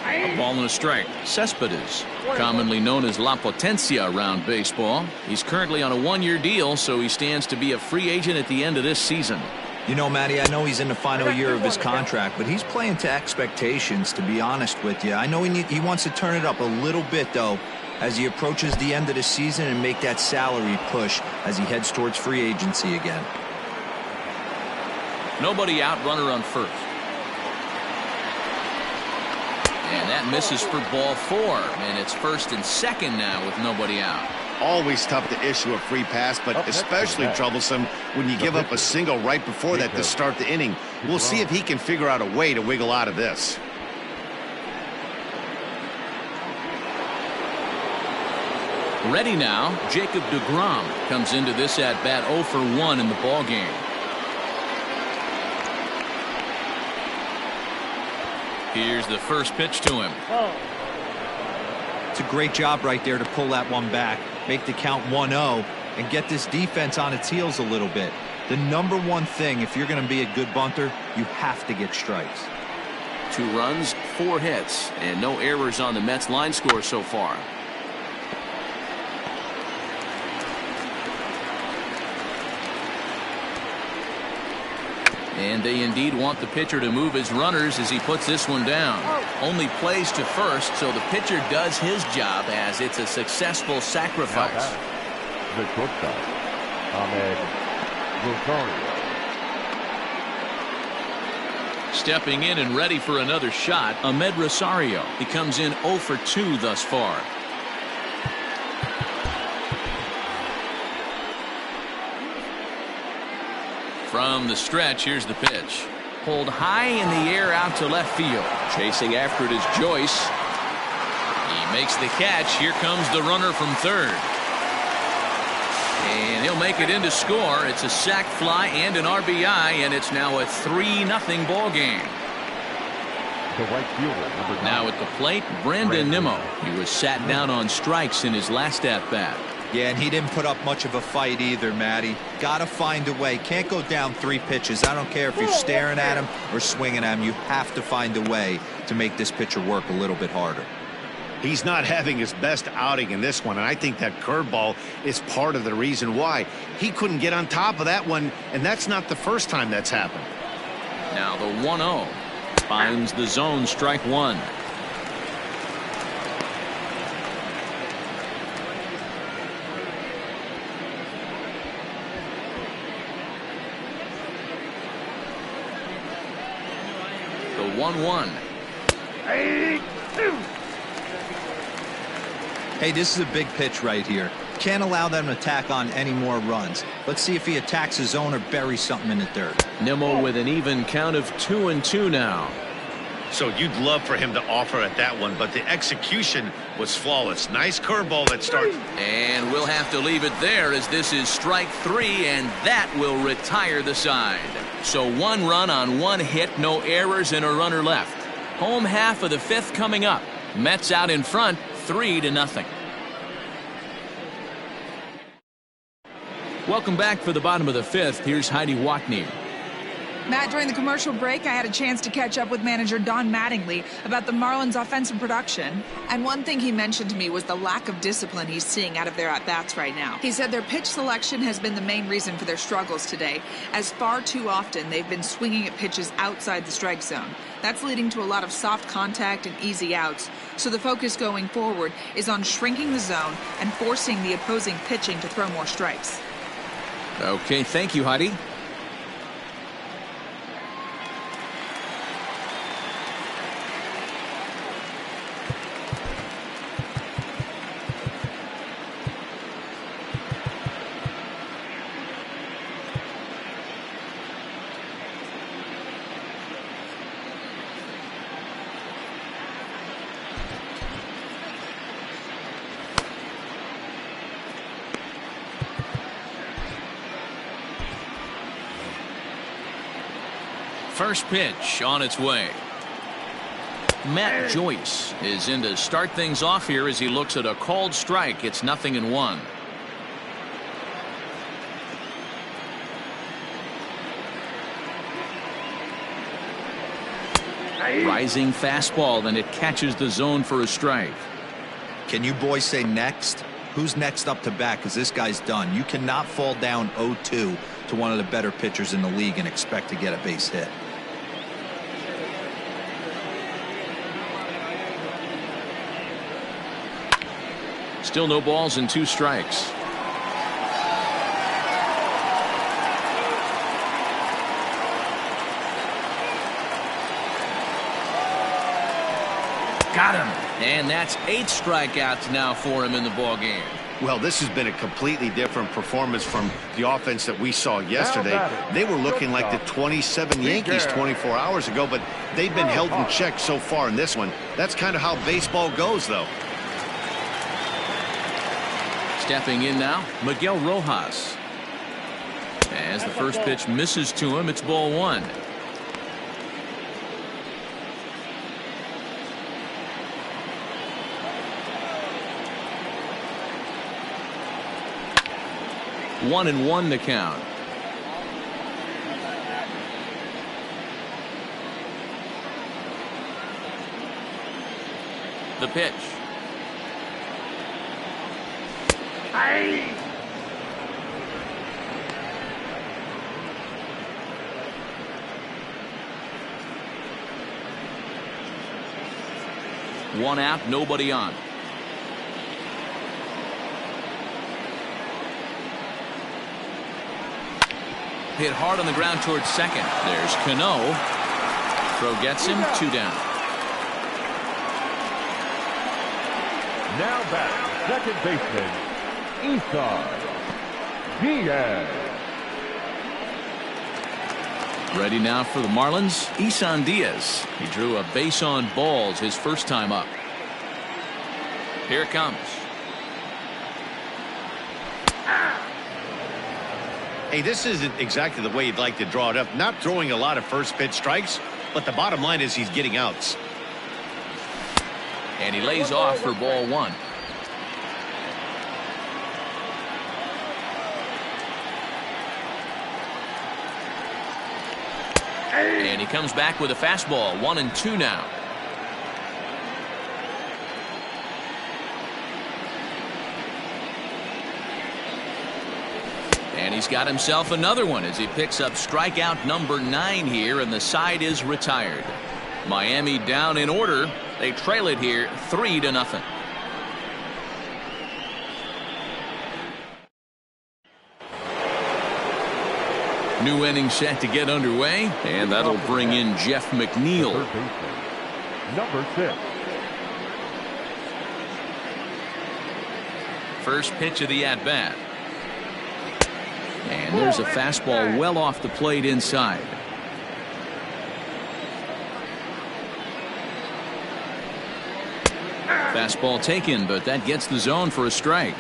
A ball and a strike. Cespedes, commonly known as La Potencia around baseball. He's currently on a 1-year deal, so he stands to be a free agent at the end of this season. You know, Matty, I know he's in the final year of his contract, but he's playing to expectations, to be honest with you. I know he wants to turn it up a little bit, though, as he approaches the end of the season and make that salary push as he heads towards free agency again. Nobody out, runner on first. And that misses for ball 4. And it's first and second now with nobody out. Always tough to issue a free pass, but especially troublesome when you give up a single right before that to start the inning. We'll see if he can figure out a way to wiggle out of this. Ready now, Jacob deGrom comes into this at bat 0 for 1 in the ball game. Here's the first pitch to him. It's a great job right there to pull that one back, make the count 1-0, and get this defense on its heels a little bit. The number one thing, if you're going to be a good bunter, you have to get strikes. 2 runs, 4 hits, and no errors on the Mets line score so far. And they indeed want the pitcher to move his runners as he puts this one down. Only plays to first, so the pitcher does his job as it's a successful sacrifice. The shortstop, Ahmed Rosario. Stepping in and ready for another shot, Ahmed Rosario. He comes in 0 for 2 thus far. From the stretch, here's the pitch. Pulled high in the air out to left field. Chasing after it is Joyce. He makes the catch. Here comes the runner from third. And he'll make it in to score. It's a sac fly and an RBI, and it's now a 3-0 ball game. The right fielder, number 9. Now at the plate, Brandon Nimmo. He was sat down on strikes in his last at-bat. Yeah, and he didn't put up much of a fight either, Matty. Got to find a way. Can't go down 3 pitches. I don't care if you're staring at him or swinging at him. You have to find a way to make this pitcher work a little bit harder. He's not having his best outing in this one, and I think that curveball is part of the reason why. He couldn't get on top of that one, and that's not the first time that's happened. Now the 1-0 finds the zone, strike 1. The 1-1. Hey, this is a big pitch right here. Can't allow them to tack on any more runs. Let's see if he attacks his zone or buries something in the dirt. Nimmo with an even count of 2-2 now. So you'd love for him to offer at that one, but the execution was flawless. Nice curveball that starts. And we'll have to leave it there as this is strike 3, and that will retire the side. So 1 run on 1 hit, no errors, and a runner left. Home half of the 5th coming up. Mets out in front, 3-0. Welcome back for the bottom of the 5th. Here's Heidi Watney. Matt, during the commercial break, I had a chance to catch up with manager Don Mattingly about the Marlins' offensive production. And one thing he mentioned to me was the lack of discipline he's seeing out of their at-bats right now. He said their pitch selection has been the main reason for their struggles today, as far too often they've been swinging at pitches outside the strike zone. That's leading to a lot of soft contact and easy outs. So the focus going forward is on shrinking the zone and forcing the opposing pitching to throw more strikes. Okay, thank you, Heidi. First pitch on its way. Matt Joyce is in to start things off here as he looks at a called strike. It's 0-1. Rising fastball, and it catches the zone for a strike. Can you boys say next? Who's next up to bat? Because this guy's done. You cannot fall down 0-2 to one of the better pitchers in the league and expect to get a base hit. Still no balls and 2 strikes. Got him. And that's 8 strikeouts now for him in the ball game. Well, this has been a completely different performance from the offense that we saw yesterday. They were looking like the 27 Yankees 24 hours ago, but they've been held in check so far in this one. That's kind of how baseball goes, though. Stepping in now, Miguel Rojas. As the first pitch misses to him, it's ball 1. One and 1 to count. The pitch. Hey! One out, nobody on. Hit hard on the ground towards second. There's Cano. Throw gets him, 2 down. Now back, second baseman, Isan Diaz. Ready now for the Marlins, Isan Diaz. He drew a base on balls his first time up. Here it comes. Hey, this isn't exactly the way you'd like to draw it up. Not throwing a lot of first pitch strikes, but the bottom line is he's getting outs. And he lays off for ball 1. And he comes back with a fastball. 1 and 2 now. And he's got himself another one as he picks up strikeout number 9 here, and the side is retired. Miami down in order. They trail it here 3-0. New inning set to get underway, and that'll bring in Jeff McNeil. Number 6. First pitch of the at-bat. And there's a fastball well off the plate inside. Fastball taken, but that gets the zone for a strike.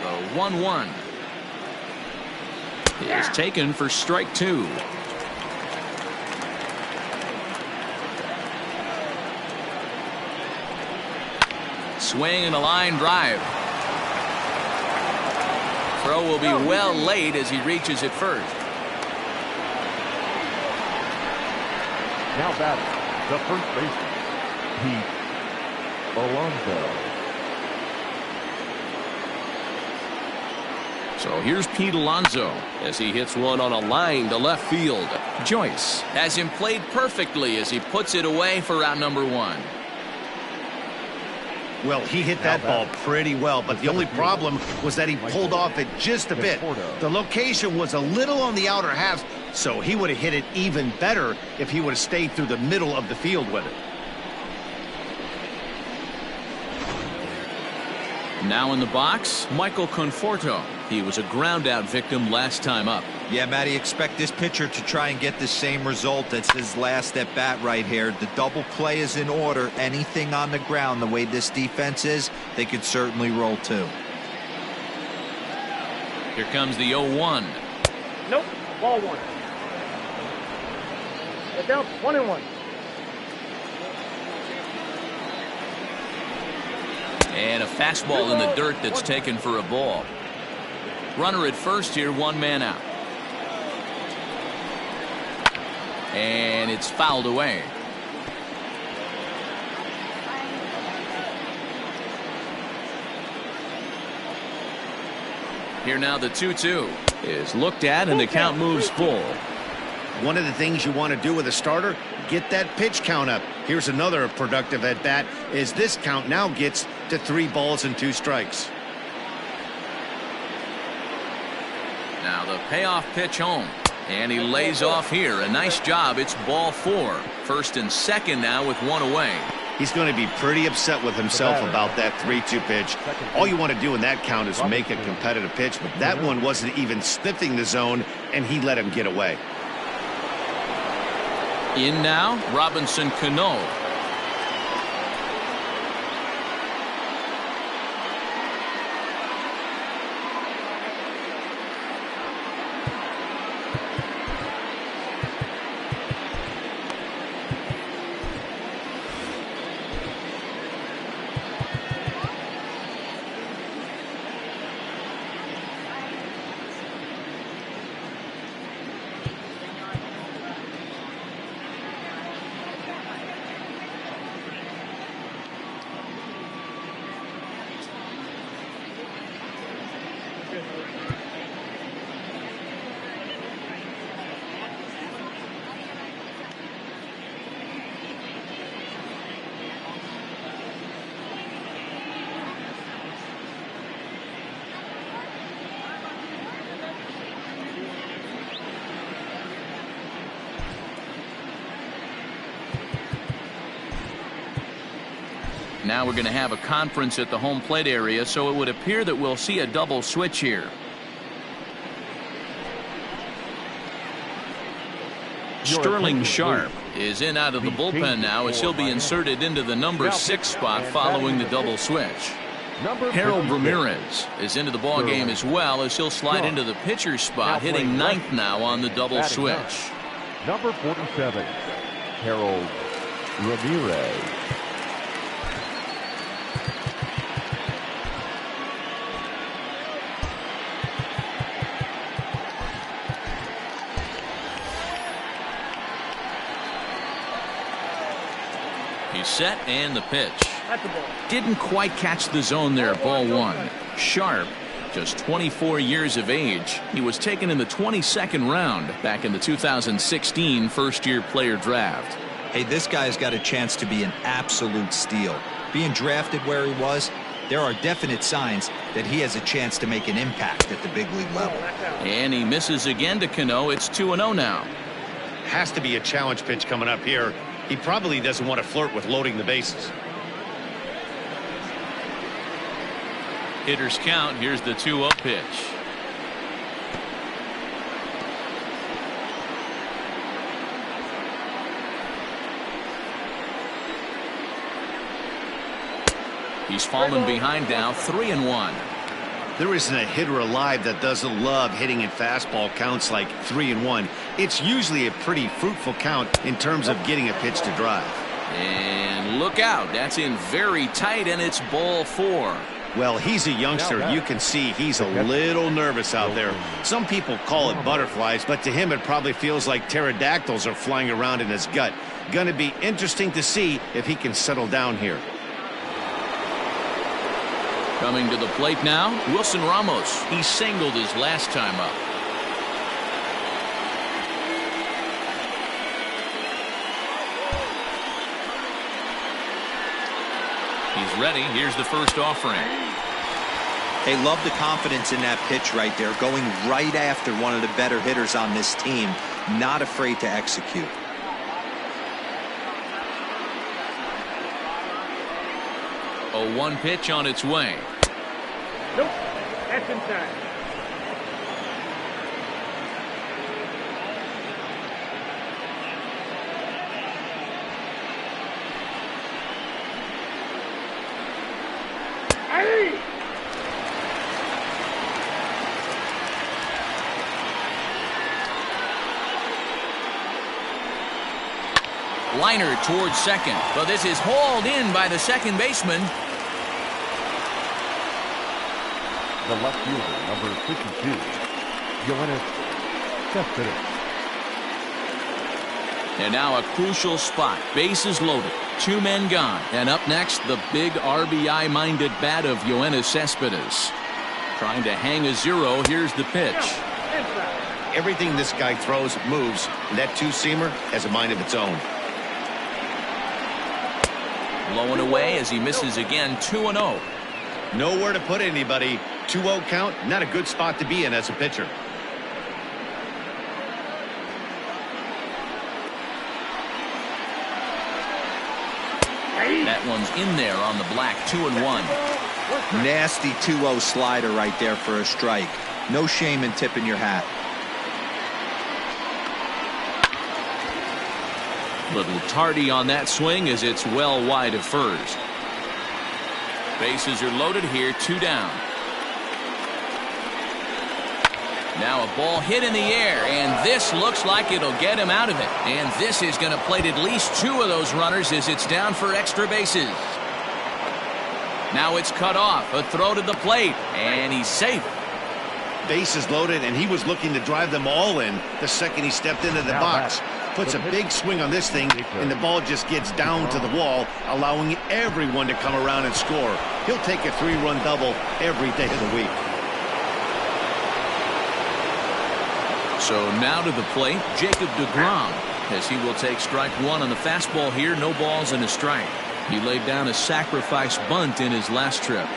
The 1-1 is taken for strike 2. Swing and a line drive. Throw will be well late as he reaches it first. Now batting, the first baseman, Pete Alonso. So here's Pete Alonso as he hits one on a line to left field. Joyce has him played perfectly as he puts it away for out number 1. Well, he hit that ball pretty well, but the only problem was that he pulled off it just a bit. The location was a little on the outer half, so he would have hit it even better if he would have stayed through the middle of the field with it. Now in the box, Michael Conforto. He was a ground-out victim last time up. Yeah, Matty, expect this pitcher to try and get the same result as his last at bat right here. The double play is in order. Anything on the ground, the way this defense is, they could certainly roll too. Here comes the 0-1. Nope. Ball 1. Get down. 1-1. And a fastball in the dirt that's taken for a ball. Runner at first here, 1 man out. And it's fouled away. Here now the 2-2 is looked at, and the count moves full. One of the things you want to do with a starter, get that pitch count up. Here's another productive at bat, as this count now gets to 3 balls and 2 strikes. Now the payoff pitch home, and he lays off here. A nice job. It's ball 4. First and second now with 1 away. He's going to be pretty upset with himself about that 3-2 pitch. All you want to do in that count is make a competitive pitch, but that one wasn't even sniffing the zone, and he let him get away. In now, Robinson Cano. Now we're going to have a conference at the home plate area, so it would appear that we'll see a double switch here. Sterling Sharp is in out of the bullpen now, as he'll be inserted into the number 6 spot following the double switch. Harold Ramirez is into the ball game as well, as he'll slide into the pitcher's spot, hitting 9th now on the double switch. Number 47, Harold Ramirez. He's set, and the pitch. Didn't quite catch the zone there. Ball 1. Sharp, just 24 years of age. He was taken in the 22nd round back in the 2016 first-year player draft. Hey, this guy's got a chance to be an absolute steal. Being drafted where he was, there are definite signs that he has a chance to make an impact at the big league level. And he misses again to Cano. It's 2-0 now. Has to be a challenge pitch coming up here. He probably doesn't want to flirt with loading the bases. Hitters count. Here's the 2-0 pitch. He's fallen behind now, 3-1. There isn't a hitter alive that doesn't love hitting in fastball counts like 3-1. It's usually a pretty fruitful count in terms of getting a pitch to drive. And look out. That's in very tight, and it's ball 4. Well, he's a youngster. You can see he's a little nervous out there. Some people call it butterflies, but to him it probably feels like pterodactyls are flying around in his gut. Going to be interesting to see if he can settle down here. Coming to the plate now, Wilson Ramos. He singled his last time up. He's ready. Here's the first offering. Hey, love the confidence in that pitch right there, going right after one of the better hitters on this team, not afraid to execute. A 1 pitch on its way. Nope, that's inside. Hey! Liner towards second, but this is hauled in by the second baseman. The left fielder, number 52, Yoenis Cespedes. And now a crucial spot. Bases loaded. 2 men gone. And up next, the big RBI-minded bat of Yoenis Cespedes. Trying to hang a zero. Here's the pitch. Everything this guy throws moves, and that two-seamer has a mind of its own. Blowing away as he misses again. 2-0. Nowhere to put anybody. 2-0 count, not a good spot to be in as a pitcher. That one's in there on the black. 2-1. Nasty 2-0 slider right there for a strike. No shame in tipping your hat. Little tardy on that swing as it's well wide of first. Bases are loaded here. 2 down. Now a ball hit in the air, and this looks like it'll get him out of it. And this is going to plate at least 2 of those runners as it's down for extra bases. Now it's cut off. A throw to the plate, and he's safe. Bases loaded, and he was looking to drive them all in the second he stepped into the box. Puts a big swing on this thing, and the ball just gets down to the wall, allowing everyone to come around and score. He'll take a 3-run double every day of the week. So now to the plate, Jacob deGrom, as he will take strike 1 on the fastball here. No balls and a strike. He laid down a sacrifice bunt in his last trip.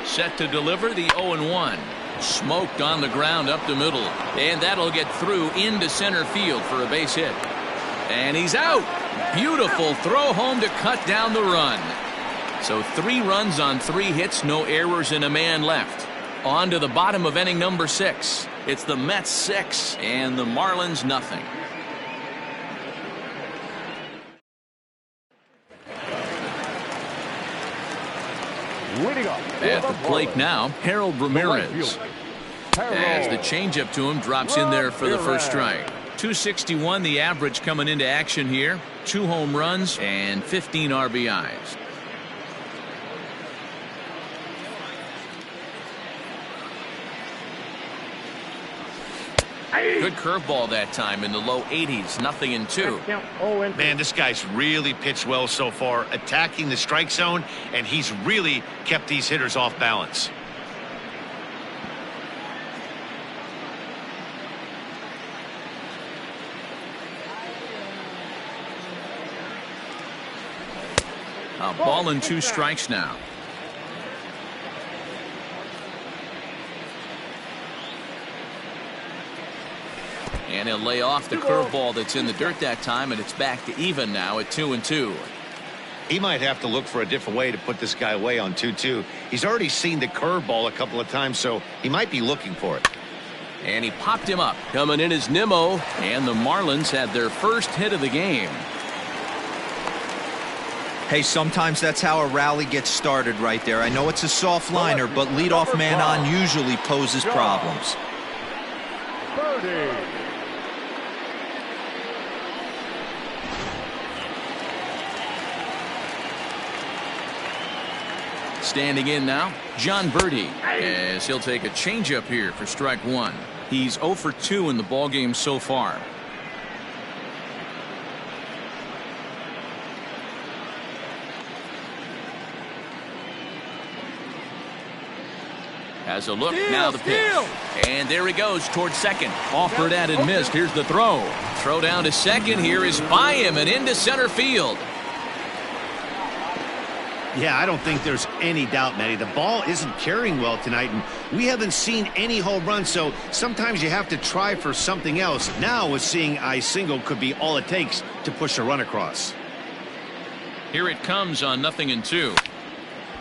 Set to deliver the 0-1. Smoked on the ground up the middle, and that'll get through into center field for a base hit. And he's out. Beautiful throw home to cut down the run. So 3 runs on 3 hits, no errors, and a man left. On to the bottom of inning number 6. It's the Mets 6 and the Marlins nothing. At the plate now, Harold Ramirez. As the changeup to him drops in there for the first strike. 261 the average coming into action here. 2 home runs and 15 RBIs. Good curveball that time in the low 80s. 0-2. Man, this guy's really pitched well so far, attacking the strike zone, and he's really kept these hitters off balance. A ball and 2 strikes now. And he'll lay off the curveball that's in the dirt that time, and it's back to even now at 2-2. He might have to look for a different way to put this guy away on 2-2. He's already seen the curveball a couple of times, so he might be looking for it. And he popped him up. Coming in is Nimmo, and the Marlins had their first hit of the game. Hey, sometimes that's how a rally gets started right there. I know it's a soft liner, but leadoff man on usually poses problems. Standing in now, John Birdie, as he'll take a changeup here for strike 1. He's 0 for 2 in the ballgame so far. Has a look, now the pitch. And there he goes towards second. Offered at and missed. Here's the throw. Throw down to second here is by him and into center field. Yeah, I don't think there's any doubt, Matty. The ball isn't carrying well tonight, and we haven't seen any home runs, so sometimes you have to try for something else. Now, with seeing I single could be all it takes to push a run across. Here it comes on 0-2.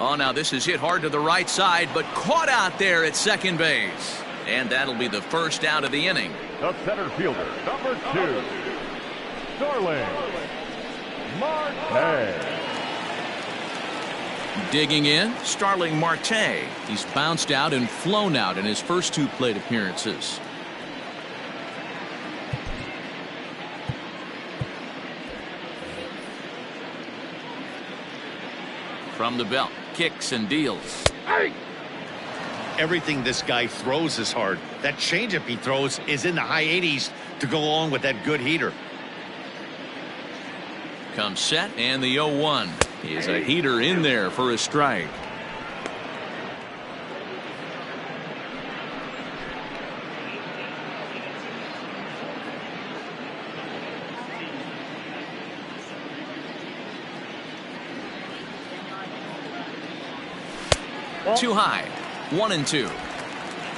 Oh, now this is hit hard to the right side, but caught out there at second base. And that'll be the first out of the inning. The center fielder, number 2, Starling Marte. Digging in, Starling Marte. He's bounced out and flown out in his first 2 plate appearances. From the belt, kicks and deals. Everything this guy throws is hard. That changeup he throws is in the high 80s to go along with that good heater. Comes set and the 0-1. He is a heater in there for a strike. Too high. 1-2.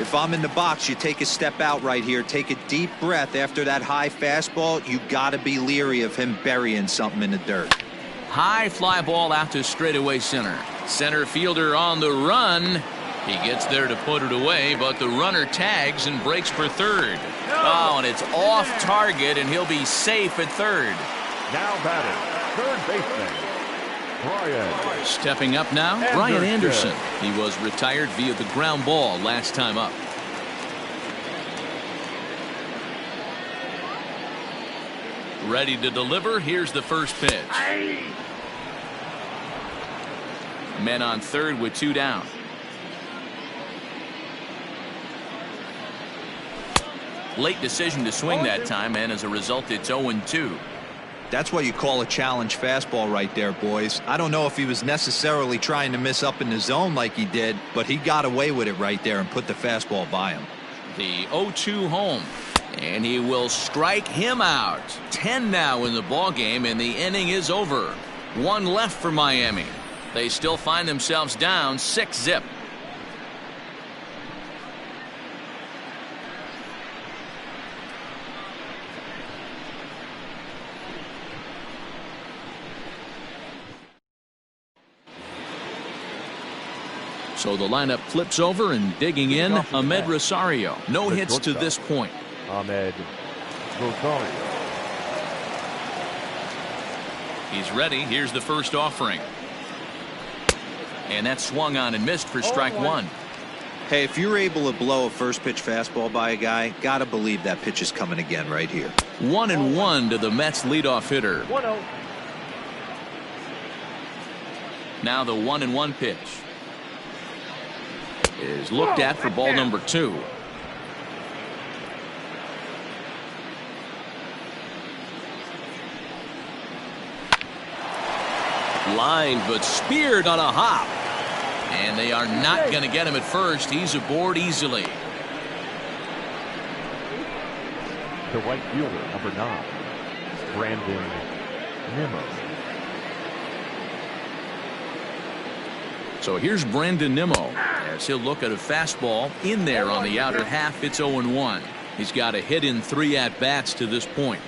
If I'm in the box, you take a step out right here. Take a deep breath after that high fastball. You got to be leery of him burying something in the dirt. High fly ball out to straightaway center. Center fielder on the run. He gets there to put it away, but the runner tags and breaks for third. Oh, and it's off target, and he'll be safe at third. Now batting, third baseman, Brian. Stepping up now, Brian Anderson. He was retired via the ground ball last time up. Ready to deliver. Here's the first pitch. Men on third with 2 down. Late decision to swing that time, and as a result, it's 0-2. That's what you call a challenge fastball right there, boys. I don't know if he was necessarily trying to miss up in the zone like he did, but he got away with it right there and put the fastball by him. The 0-2 home, and he will strike him out. 10 now in the ball game, and the inning is over. 1 left for Miami. They still find themselves down 6-0. So the lineup flips over, and digging in, Ahmed Rosario. No hits to this point. Ahmed Rosario. He's ready. Here's the first offering. And that swung on and missed for strike 1. Hey, if you're able to blow a first pitch fastball by a guy, gotta believe that pitch is coming again right here. 1-1 to the Mets leadoff hitter. 1-0. Now the 1-1 pitch is looked at for ball number 2. Line, but speared on a hop. And they are not going to get him at first. He's aboard easily. The right fielder, number 9, Brandon Nimmo. So here's Brandon Nimmo as he'll look at a fastball in there on the outer half. It's 0-1. He's got a hit in 3 at-bats to this point.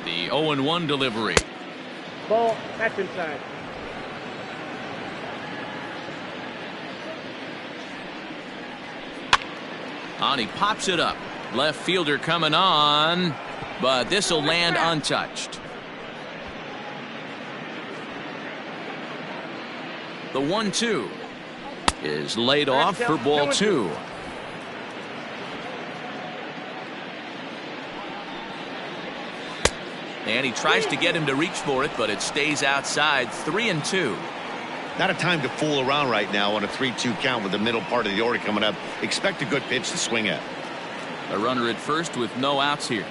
The 0-1 delivery. Ball, that's inside. On, he pops it up. Left fielder coming on, but this will land untouched. The 1-2 is laid off for ball 2. And he tries to get him to reach for it, but it stays outside. 3-2. Not a time to fool around right now on a 3-2 count with the middle part of the order coming up. Expect a good pitch to swing at. A runner at first with no outs here.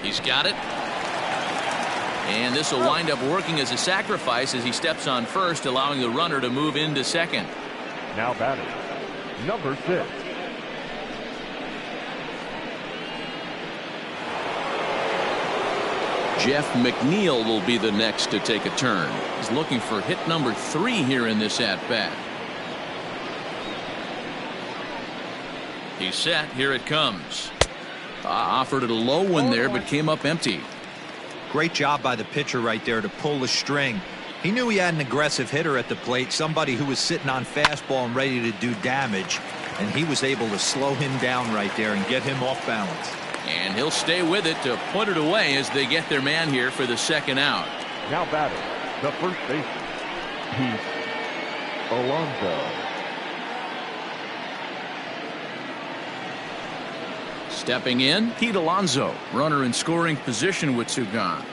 He's got it. And this will wind up working as a sacrifice as he steps on first, allowing the runner to move into second. Now batting, number 6. Jeff McNeil will be the next to take a turn. He's looking for hit number 3 here in this at-bat. He's set. Here it comes. Offered it a low one there, but came up empty. Great job by the pitcher right there to pull the string. He knew he had an aggressive hitter at the plate, somebody who was sitting on fastball and ready to do damage, and he was able to slow him down right there and get him off balance. And he'll stay with it to put it away as they get their man here for the second out. Now batting, the first baseman, Pete Alonso. Stepping in, Pete Alonso, runner in scoring position with 2 gone.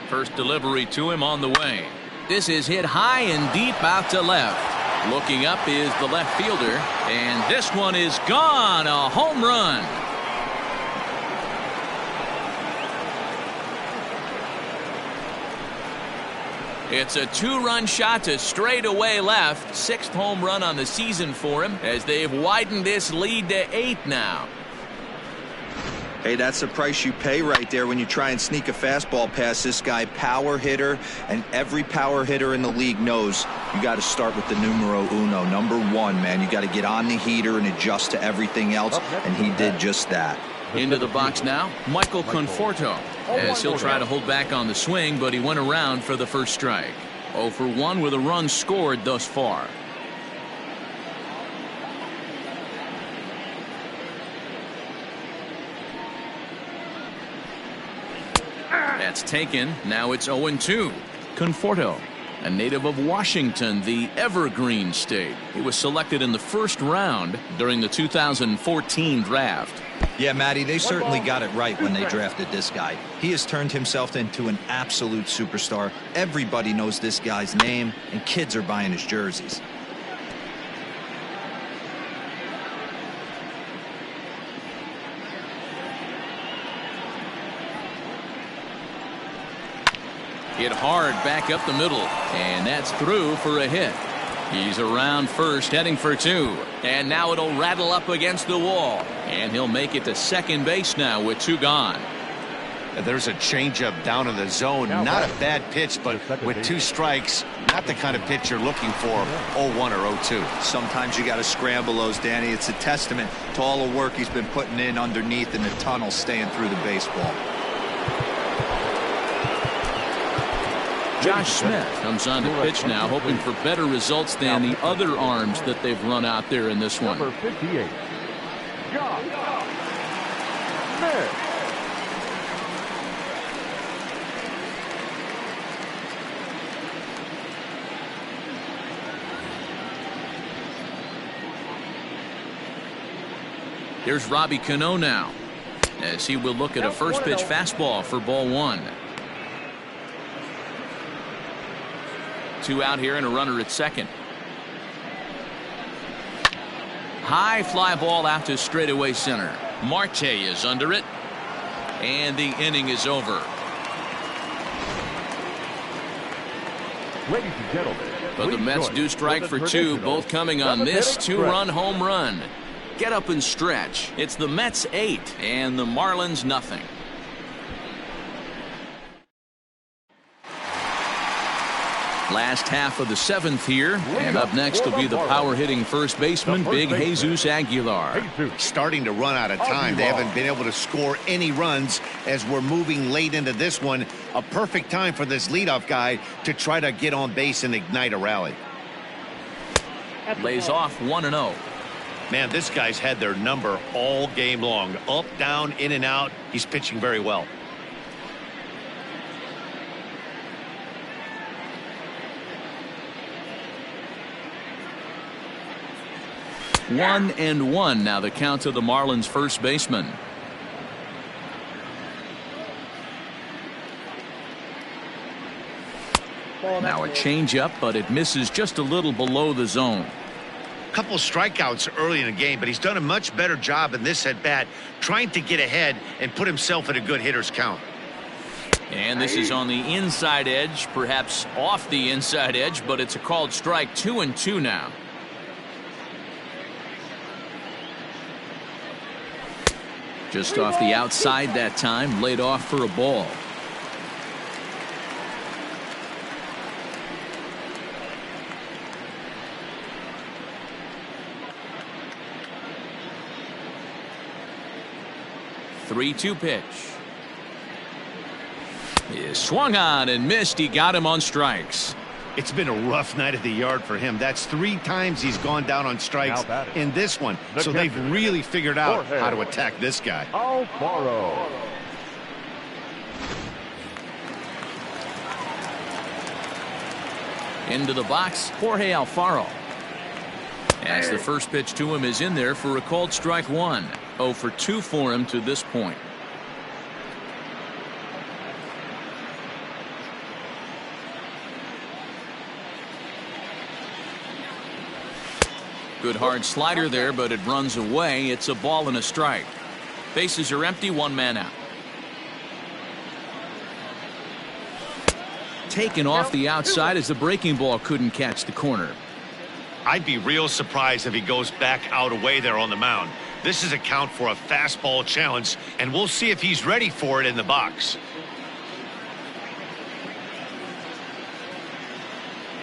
First delivery to him on the way. This is hit high and deep out to left. Looking up is the left fielder, and this one is gone. A home run. It's a two-run shot to straightaway left. 6th home run on the season for him as they've widened this lead to 8 now. Hey, that's the price you pay right there when you try and sneak a fastball past this guy. Power hitter, and every power hitter in the league knows you got to start with the numero uno, number 1, man. You got to get on the heater and adjust to everything else, and he did just that. Into the box now, Michael Conforto, as he'll try to hold back on the swing, but he went around for the first strike. 0 for 1 with a run scored thus far. That's taken. Now it's 0-2. Conforto, a native of Washington, the Evergreen State. He was selected in the first round during the 2014 draft. Yeah, Matty, they certainly got it right when they drafted this guy. He has turned himself into an absolute superstar. Everybody knows this guy's name, and kids are buying his jerseys. Hit hard back up the middle, and that's through for a hit. He's around first, heading for 2, and now it'll rattle up against the wall, and he'll make it to second base now with 2 gone. There's a changeup down in the zone. Not a bad pitch, but with 2 strikes, not the kind of pitch you're looking for. 0-1 or 0-2. Sometimes you got to scramble those, Danny. It's a testament to all the work he's been putting in underneath in the tunnel, staying through the baseball. Josh Smith comes on to pitch now, hoping for better results than the other arms that they've run out there in this one. Number 58, Josh Smith. Here's Robbie Cano now, as he will look at a first pitch fastball for ball 1. 2 out here and a runner at second. High fly ball out to straightaway center. Marte is under it, and the inning is over. Ladies and gentlemen, But the Mets do strike for 2, both coming on this 2-run home run. Get up and stretch. It's the Mets 8 and the Marlins nothing. Last half of the 7th here, and up next will be the power-hitting first baseman, Big Jesus Aguilar. Starting to run out of time. They haven't been able to score any runs as we're moving late into this one. A perfect time for this leadoff guy to try to get on base and ignite a rally. Lays off 1-0. Man, this guy's had their number all game long. Up, down, in and out. He's pitching very well. 1-1 now the count to the Marlins first baseman. Now a changeup, but it misses just a little below the zone. Couple strikeouts early in the game, but he's done a much better job in this at bat, trying to get ahead and put himself at a good hitter's count. And this is on the inside edge, perhaps off the inside edge, but it's a called strike. 2-2 now. Just off the outside that time, laid off for a ball. Three-two pitch. He swung on and missed. He got him on strikes. It's been a rough night at the yard for him. That's 3 times he's gone down on strikes in this one. So they've really figured out how to attack this guy. Alfaro. Into the box, Jorge Alfaro. As the first pitch to him is in there for a called strike 1. 0 for 2 for him to this point. Good hard slider there, but it runs away. It's a ball and a strike. Bases are empty, one man out. Taken off the outside as the breaking ball couldn't catch the corner. I'd be real surprised if he goes back out away there on the mound. This is a count for a fastball challenge, and we'll see if he's ready for it in the box.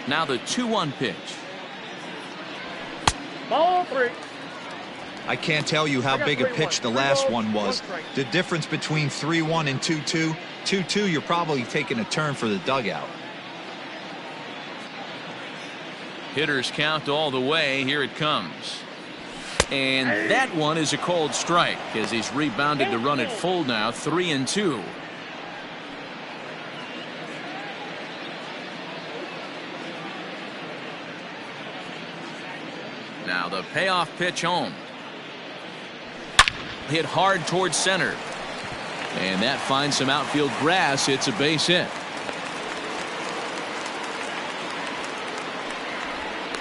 Now the 2-1 pitch. Ball 3. I can't tell you how big a pitch the last one was. The difference between 3-1 and 2-2. 2-2, you're probably taking a turn for the dugout. Hitters count all the way. Here it comes. And that one is a cold strike as he's rebounded to run it full now, 3-2. Now the payoff pitch home. Hit hard towards center. And that finds some outfield grass. It's a base hit.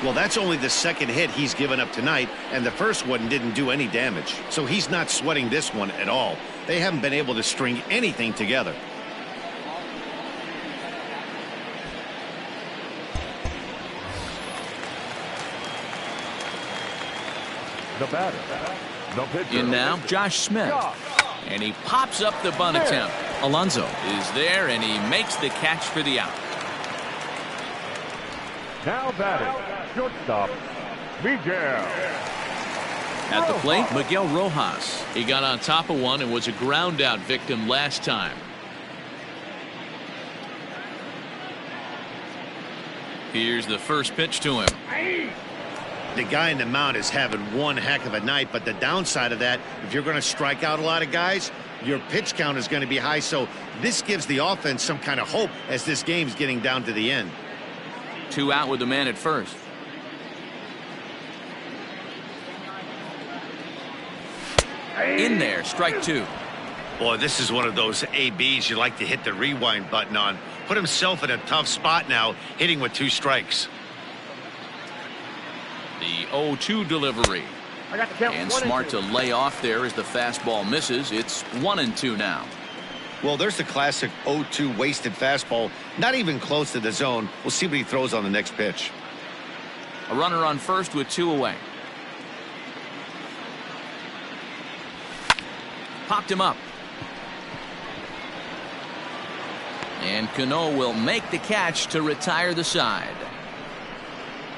Well, that's only the second hit he's given up tonight, and the first one didn't do any damage. So he's not sweating this one at all. They haven't been able to string anything together. The batter, the pitcher. In now, Josh Smith. And he pops up the bunt attempt. Alonso is there, and he makes the catch for the out. Now batting, shortstop, Miguel. At the plate, Miguel Rojas. He got on top of one and was a ground out victim last time. Here's the first pitch to him. The guy in the mound is having one heck of a night, but the downside of that, if you're going to strike out a lot of guys, your pitch count is going to be high. So this gives the offense some kind of hope as this game's getting down to the end. 2 out with the man at first. In there, strike 2. Boy, this is one of those ABs you like to hit the rewind button on. Put himself in a tough spot now, hitting with 2 strikes. The 0-2 delivery. I got the count. And 1 and smart 2. to lay off there as the fastball misses. It's 1-2 now. Well, there's the classic 0-2 wasted fastball. Not even close to the zone. We'll see what he throws on the next pitch. A runner on first with 2 away. Popped him up. And Cano will make the catch to retire the side.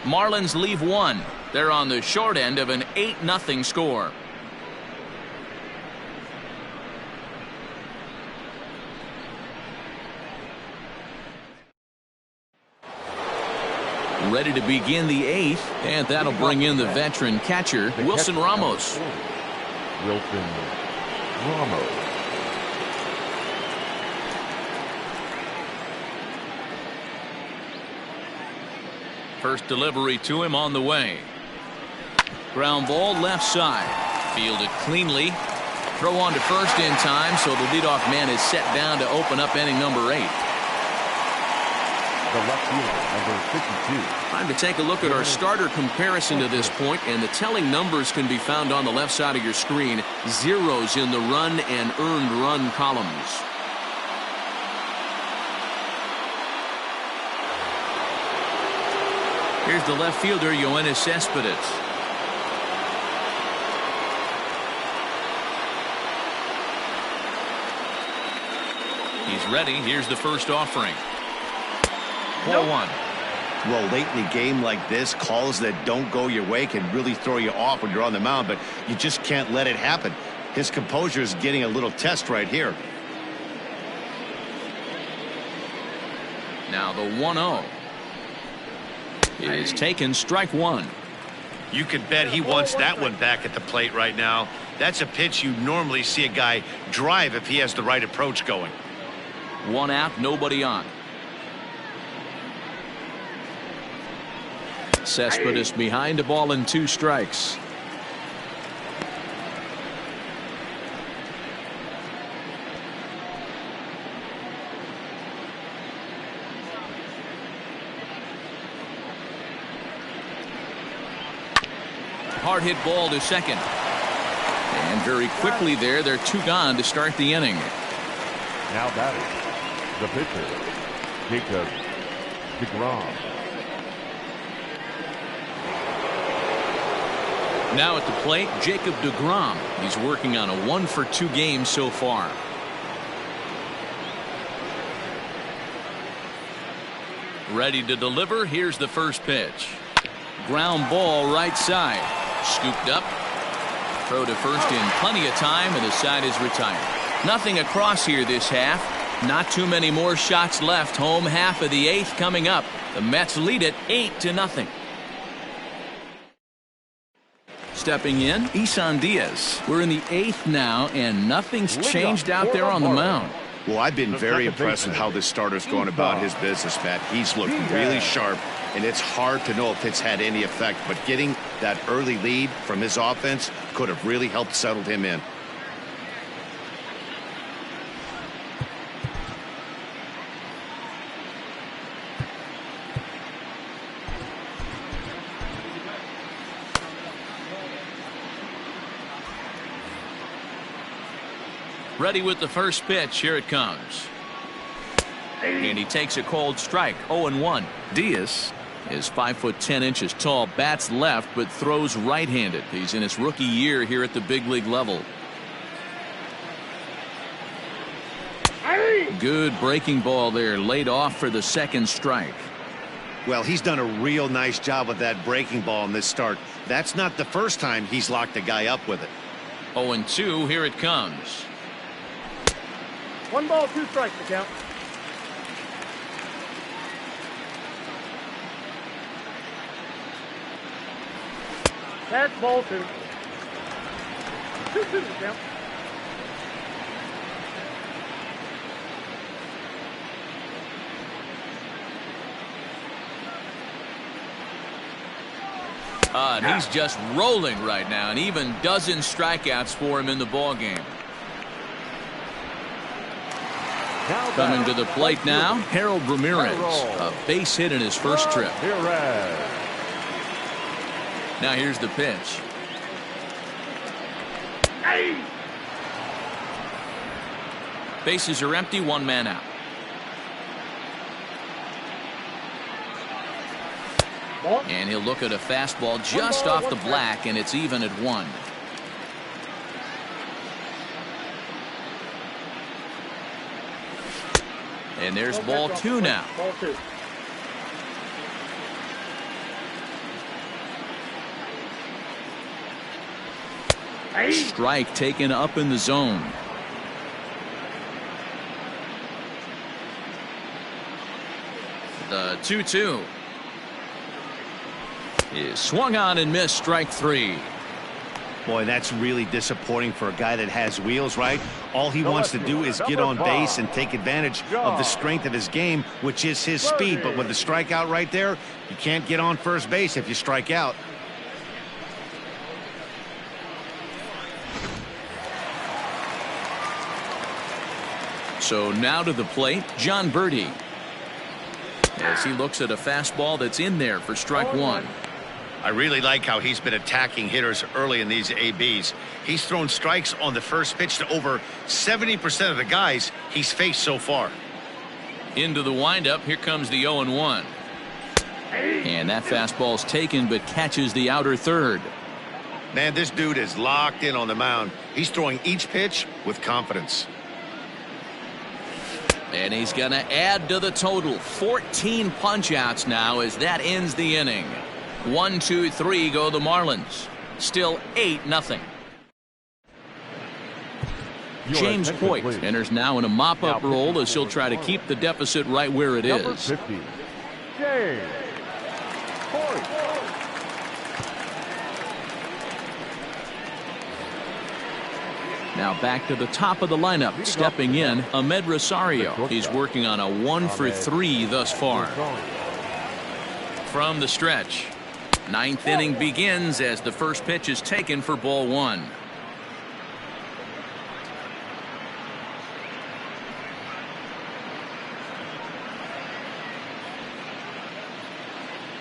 Marlins leave 1. They're on the short end of an 8-0 score. Ready to begin the 8th, and that'll bring in the veteran catcher, Wilson Ramos. Wilson Ramos. First delivery to him on the way. Ground ball left side. Fielded cleanly. Throw on to first in time, so the leadoff man is set down to open up inning number 8. The left fielder, number 52. Time to take a look at our starter comparison to this point, and the telling numbers can be found on the left side of your screen. Zeros in the run and earned run columns. Here's the left fielder, Yoenis Cespedes. He's ready. Here's the first offering. Ball 1. Well, late in the game like this, calls that don't go your way can really throw you off when you're on the mound, but you just can't let it happen. His composure is getting a little test right here. Now the 1-0 is taken, strike 1. You could bet he wants that one back at the plate right now. That's a pitch you normally see a guy drive if he has the right approach going. 1 out, nobody on. Cespedes behind a ball and 2 strikes. hard hit ball to second. And very quickly there, they're 2 gone to start the inning. Now batting, the pitcher, Jacob DeGrom. Now at the plate, Jacob DeGrom. He's working on a 1-for-2 game so far. Ready to deliver. Here's the first pitch. Ground ball right side. Scooped up. Throw to first in plenty of time, and the side is retired. Nothing across here this half. Not too many more shots left. Home half of the 8th coming up. The Mets lead it 8-0. Stepping in, Isan Diaz. We're in the 8th now, and nothing's changed out there on the mound. Well, I've been very impressed with how this starter's going about his business, Matt. He's looked really sharp, and it's hard to know if it's had any effect, but getting that early lead from his offense could have really helped settle him in. Ready with the first pitch. Here it comes. And he takes a cold strike. 0-1. Diaz is 5'10" tall, bats left, but throws right-handed. He's in his rookie year here at the big league level. Good breaking ball there, laid off for the second strike. Well, he's done a real nice job with that breaking ball in this start. That's not the first time he's locked a guy up with it. 0-2. Here it comes. 1 ball, 2 strikes to count. That's ball 2. 2-2 to count. And he's just rolling right now, and even dozen strikeouts for him in the ball game. Coming to the plate now, Harold Ramirez. A base hit in his first trip. Now here's the pitch. Bases are empty, 1 man out. And he'll look at a fastball just off the black, and it's even at 1. And there's ball 2 now. Ball 2. Strike taken up in the zone. The 2-2 is swung on and missed. Strike 3. Boy, that's really disappointing for a guy that has wheels, right? All he wants to do is get on base and take advantage of the strength of his game, which is his speed. But with the strikeout right there, you can't get on first base if you strike out. So now to the plate, John Birdie. As he looks at a fastball that's in there for strike 1. I really like how he's been attacking hitters early in these ABs. He's thrown strikes on the first pitch to over 70% of the guys he's faced so far. Into the windup, here comes the 0-1. And that fastball's taken, but catches the outer third. Man, this dude is locked in on the mound. He's throwing each pitch with confidence. And he's going to add to the total. 14 punch-outs now as that ends the inning. 1, 2, 3 go the Marlins. Still 8-0. James Hoyt enters now in a mop-up role as he'll try to keep the deficit right where it Number is. 50, James Hoyt. Now back to the top of the lineup. Stepping in, Ahmed Rosario. He's working on a 1-for-3 thus far. From the stretch, 9th inning begins as the first pitch is taken for ball 1.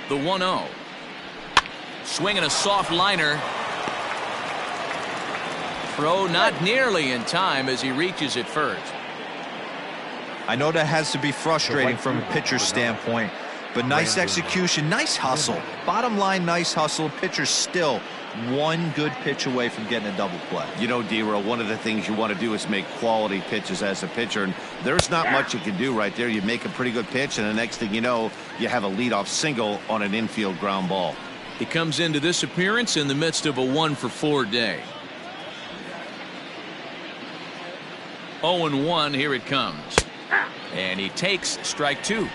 The 1-0. Swinging a soft liner. throw not nearly in time as he reaches it first. I know that has to be frustrating from a pitcher's standpoint, but nice execution, nice hustle. Bottom line, nice hustle. Pitcher's still one good pitch away from getting a double play. You know, D-Roll, one of the things you want to do is make quality pitches as a pitcher, and there's not much you can do right there. You make a pretty good pitch, and the next thing you know, you have a leadoff single on an infield ground ball. He comes into this appearance in the midst of a 1-for-4 day. 0-1, here it comes. And he takes strike 2.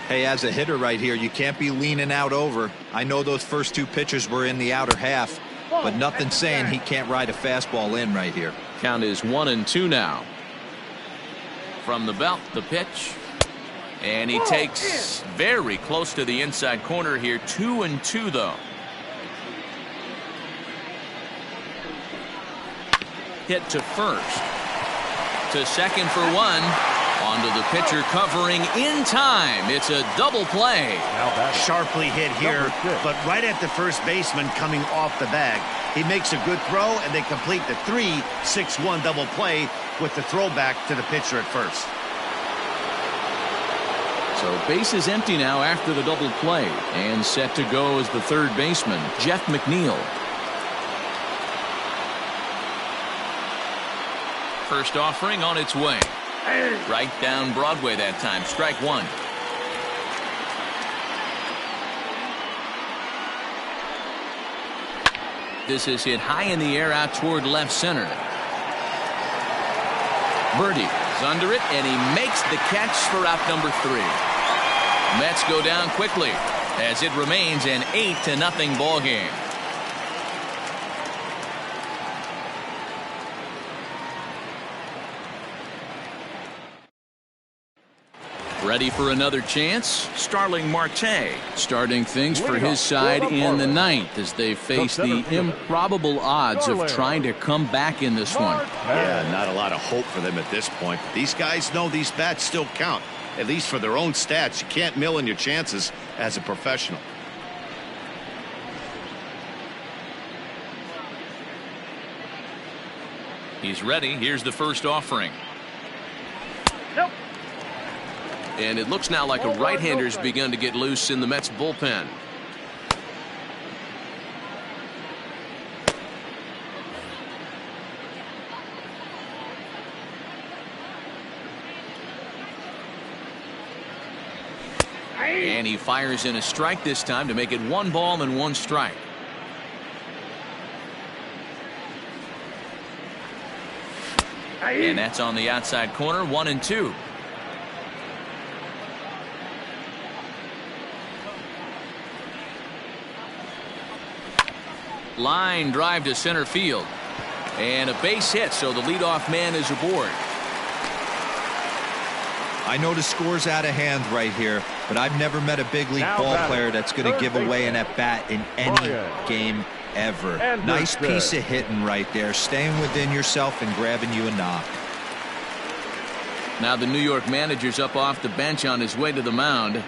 Hey, as a hitter right here, you can't be leaning out over. I know those first 2 pitches were in the outer half, but nothing saying he can't ride a fastball in right here. Count is 1-2 now. From the belt, the pitch. And he takes very close to the inside corner here. 2-2 though. Hit to first. To second for 1. Onto the pitcher covering in time. It's a double play. Sharply hit here, but right at the first baseman coming off the bag. He makes a good throw, and they complete the 3-6-1 double play with the throwback to the pitcher at first. So base is empty now after the double play, and set to go as the third baseman, Jeff McNeil. First offering on its way. Right down Broadway that time. Strike 1. This is hit high in the air out toward left center. Birdie is under it, and he makes the catch for out number 3. Mets go down quickly as it remains an 8-0 ball game. Ready for another chance? Starling Marte starting things for his side in the 9th as they face the improbable odds of trying to come back in this one. Yeah, not a lot of hope for them at this point. But these guys know these bats still count, at least for their own stats. You can't mill in your chances as a professional. He's ready. Here's the first offering. And it looks now like a right-hander's begun to get loose in the Mets bullpen. And he fires in a strike this time to make it 1 ball and 1 strike. And that's on the outside corner. 1-2. Line drive to center field. And a base hit, so the leadoff man is aboard. I know the score's out of hand right here, but I've never met a big league ball player that's going to give away an at-bat in any game ever. Nice piece of hitting right there, staying within yourself and grabbing you a knock. Now the New York manager's up off the bench on his way to the mound.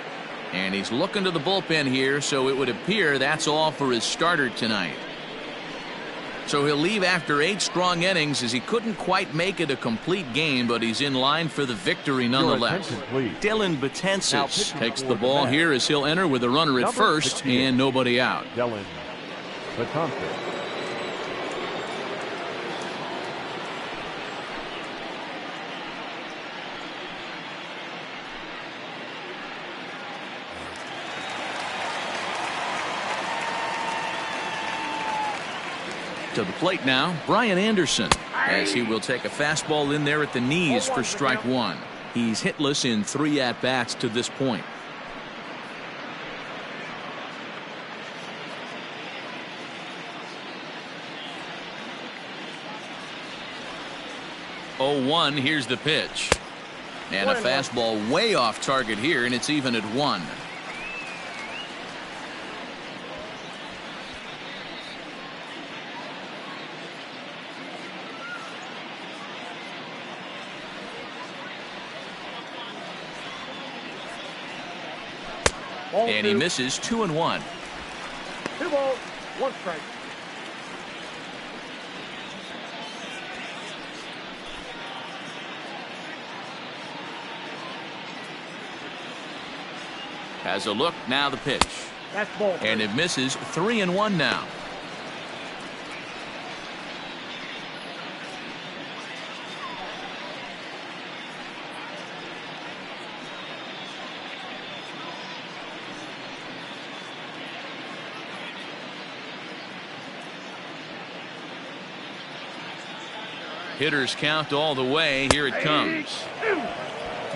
And he's looking to the bullpen here, so it would appear that's all for his starter tonight. So he'll leave after 8 strong innings as he couldn't quite make it a complete game, but he's in line for the victory nonetheless. Dylan Betances takes the ball here as he'll enter with a runner at first and nobody out. Dylan Betances. To the plate now, Brian Anderson, as he will take a fastball in there at the knees for strike 1. He's hitless in 3 at-bats to this point. Oh, 1, here's the pitch. And a fastball way off target here, and it's even at 1. And he misses 2-1. 2 balls, 1 strike. Has a look, now the pitch. That's ball. And it misses. 3-1 now. Hitters count all the way. Here it comes.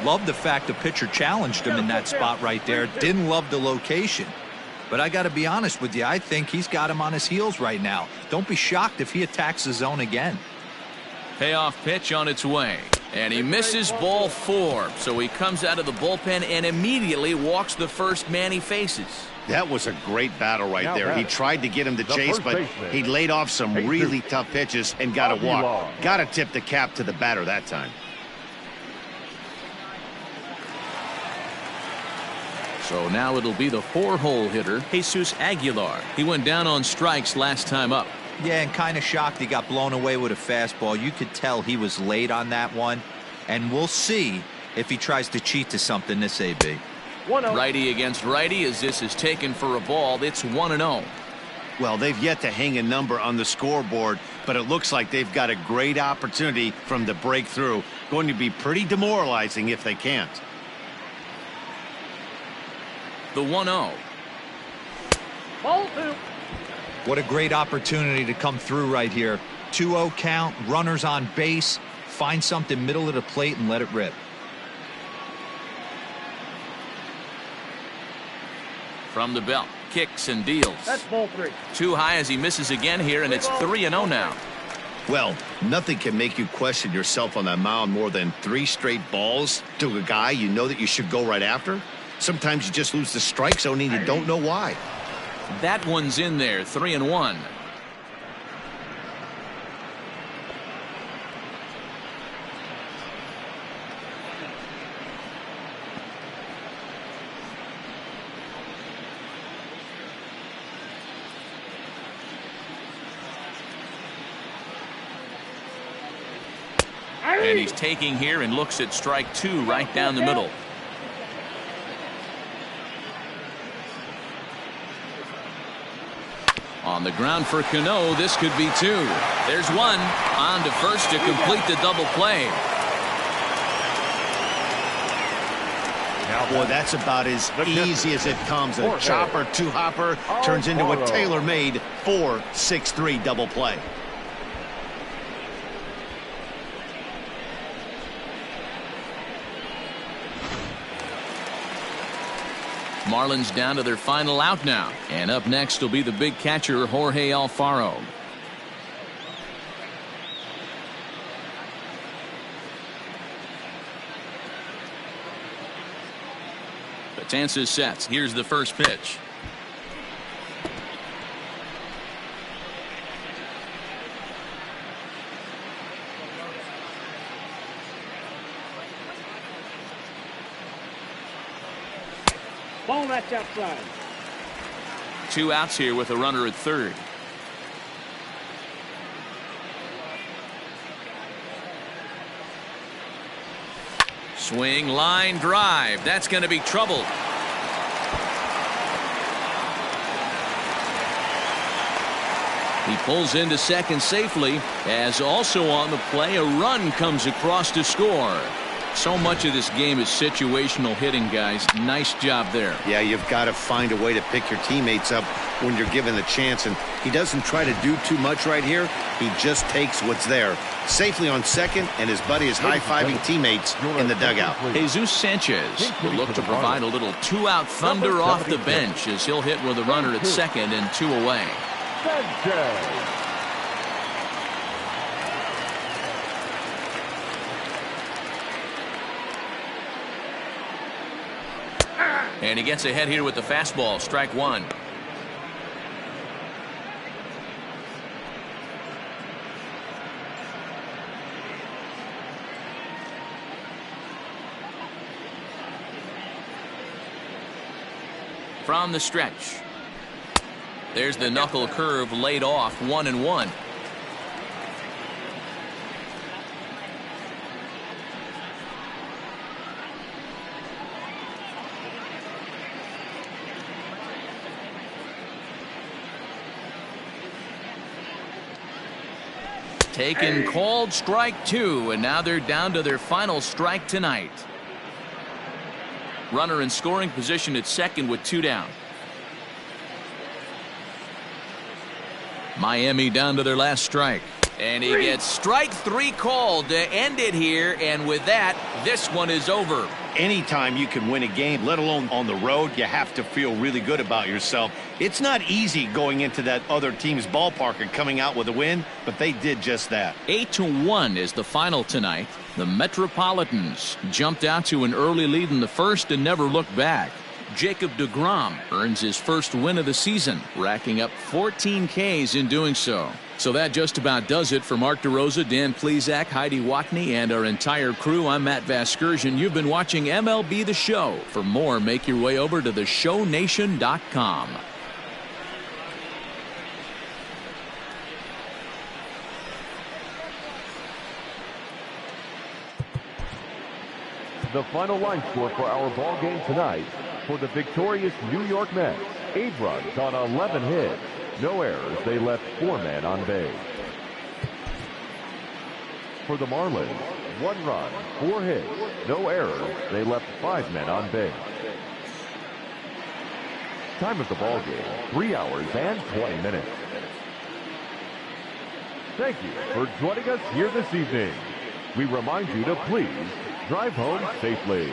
Love the fact the pitcher challenged him in that spot right there. Didn't love the location. But I got to be honest with you, I think he's got him on his heels right now. Don't be shocked if he attacks the zone again. Payoff pitch on its way. And he misses ball 4. So he comes out of the bullpen and immediately walks the first man he faces. That was a great battle right Now there. He batting. tried to get him to The chase, first but baseman. he laid off some Jesus. really tough pitches and got a walk. Aguilar. Got to tip the cap to the batter that time. So now it'll be the 4-hole hitter, Jesus Aguilar. He went down on strikes last time up. Yeah, and kind of shocked he got blown away with a fastball. You could tell he was late on that one. And we'll see if he tries to cheat to something this AB. 1-0. Righty against righty as this is taken for a ball. It's 1-0. Well, they've yet to hang a number on the scoreboard, but it looks like they've got a great opportunity from the breakthrough. Going to be pretty demoralizing if they can't. The 1-0. Ball 2. What a great opportunity to come through right here. 2-0 count, runners on base. Find something middle of the plate and let it rip. From the belt, kicks and deals. That's ball 3. Too high as he misses again here, and it's 3-0 now. Well, nothing can make you question yourself on that mound more than 3 straight balls to a guy you know that you should go right after. Sometimes you just lose the strike zone and you don't know why. That one's in there, 3-1. And he's taking here and looks at strike 2 right down the middle. On the ground for Cano, this could be 2. There's 1. On to first to complete the double play. Boy, that's about as easy as it comes. A chopper, 2-hopper turns into a tailor-made 4-6-3 double play. Marlins down to their final out now. And up next will be the big catcher, Jorge Alfaro. Betances sets. Here's the first pitch. Ball that's outside. 2 outs here with a runner at third. Swing, line, drive. That's going to be trouble. He pulls into second safely, as also on the play a run comes across to score. So much of this game is situational hitting, guys. Nice job there. Yeah, you've got to find a way to pick your teammates up when you're given the chance, and he doesn't try to do too much right here. He just takes what's there. Safely on second, and his buddy is high-fiving teammates in the dugout. Jesus Sanchez will look to provide a little 2-out thunder off the bench as he'll hit with a runner at second and 2 away. Sanchez. And he gets ahead here with the fastball. Strike 1. From the stretch. There's the knuckle curve laid off. 1-1. taken called strike 2, and now they're down to their final strike tonight. Runner in scoring position at second with 2 down. Miami down to their last strike. And he gets strike 3 called to end it here, and with that, this one is over. Anytime you can win a game, let alone on the road, you have to feel really good about yourself. It's not easy going into that other team's ballpark and coming out with a win, but they did just that. 8-1 is the final tonight. The Metropolitans jumped out to an early lead in the first and never looked back. Jacob deGrom earns his first win of the season, racking up 14 Ks in doing so. So that just about does it for Mark DeRosa, Dan Plesac, Heidi Watney, and our entire crew. I'm Matt Vasgersian. You've been watching MLB The Show. For more, make your way over to theshownation.com. The final line score for our ball game tonight. For the victorious New York Mets, 8 runs on 11 hits. No errors. They left 4 men on base. For the Marlins, 1 run, 4 hits. No errors. They left 5 men on base. Time of the ball game, 3 hours and 20 minutes. Thank you for joining us here this evening. We remind you to please drive home safely.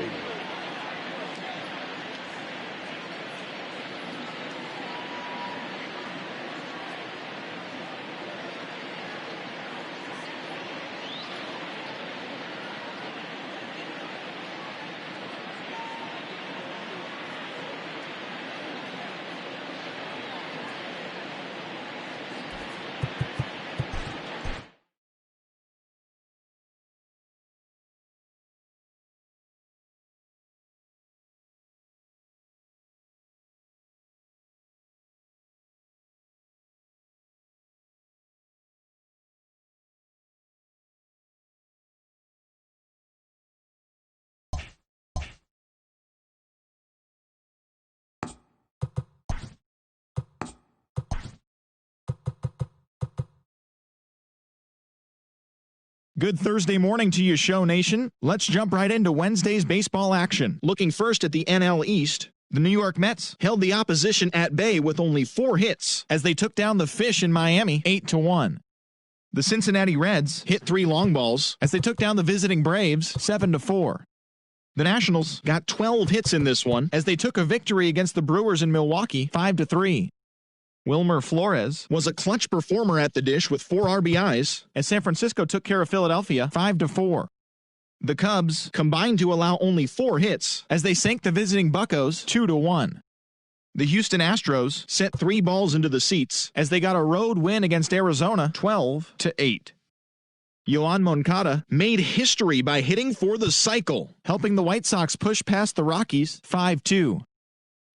Good Thursday morning to you, Show Nation. Let's jump right into Wednesday's baseball action. Looking first at the NL East, the New York Mets held the opposition at bay with only 4 hits as they took down the Fish in Miami 8-1. The Cincinnati Reds hit 3 long balls as they took down the visiting Braves 7-4. The Nationals got 12 hits in this one as they took a victory against the Brewers in Milwaukee 5-3. Wilmer Flores was a clutch performer at the dish with 4 RBIs as San Francisco took care of Philadelphia 5-4. The Cubs combined to allow only 4 hits as they sank the visiting Buccos 2-1. The Houston Astros sent 3 balls into the seats as they got a road win against Arizona 12-8. Yoan Moncada made history by hitting for the cycle, helping the White Sox push past the Rockies 5-2.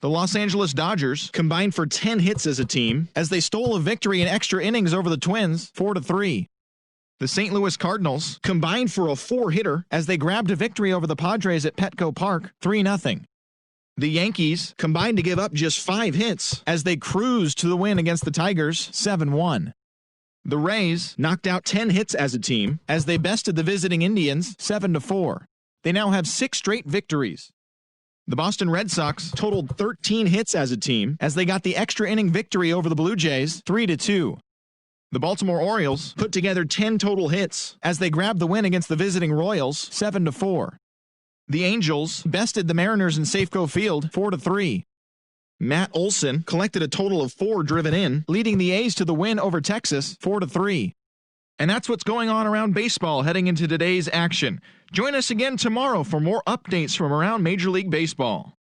The Los Angeles Dodgers combined for 10 hits as a team as they stole a victory in extra innings over the Twins 4-3. The St. Louis Cardinals combined for a 4-hitter as they grabbed a victory over the Padres at Petco Park 3-0. The Yankees combined to give up just 5 hits as they cruised to the win against the Tigers 7-1. The Rays knocked out 10 hits as a team as they bested the visiting Indians 7-4. They now have 6 straight victories. The Boston Red Sox totaled 13 hits as a team as they got the extra inning victory over the Blue Jays 3-2. The Baltimore Orioles put together 10 total hits as they grabbed the win against the visiting Royals 7-4. The Angels bested the Mariners in Safeco Field 4-3. Matt Olson collected a total of 4 driven in, leading the A's to the win over Texas 4-3. And that's what's going on around baseball heading into today's action. Join us again tomorrow for more updates from around Major League Baseball.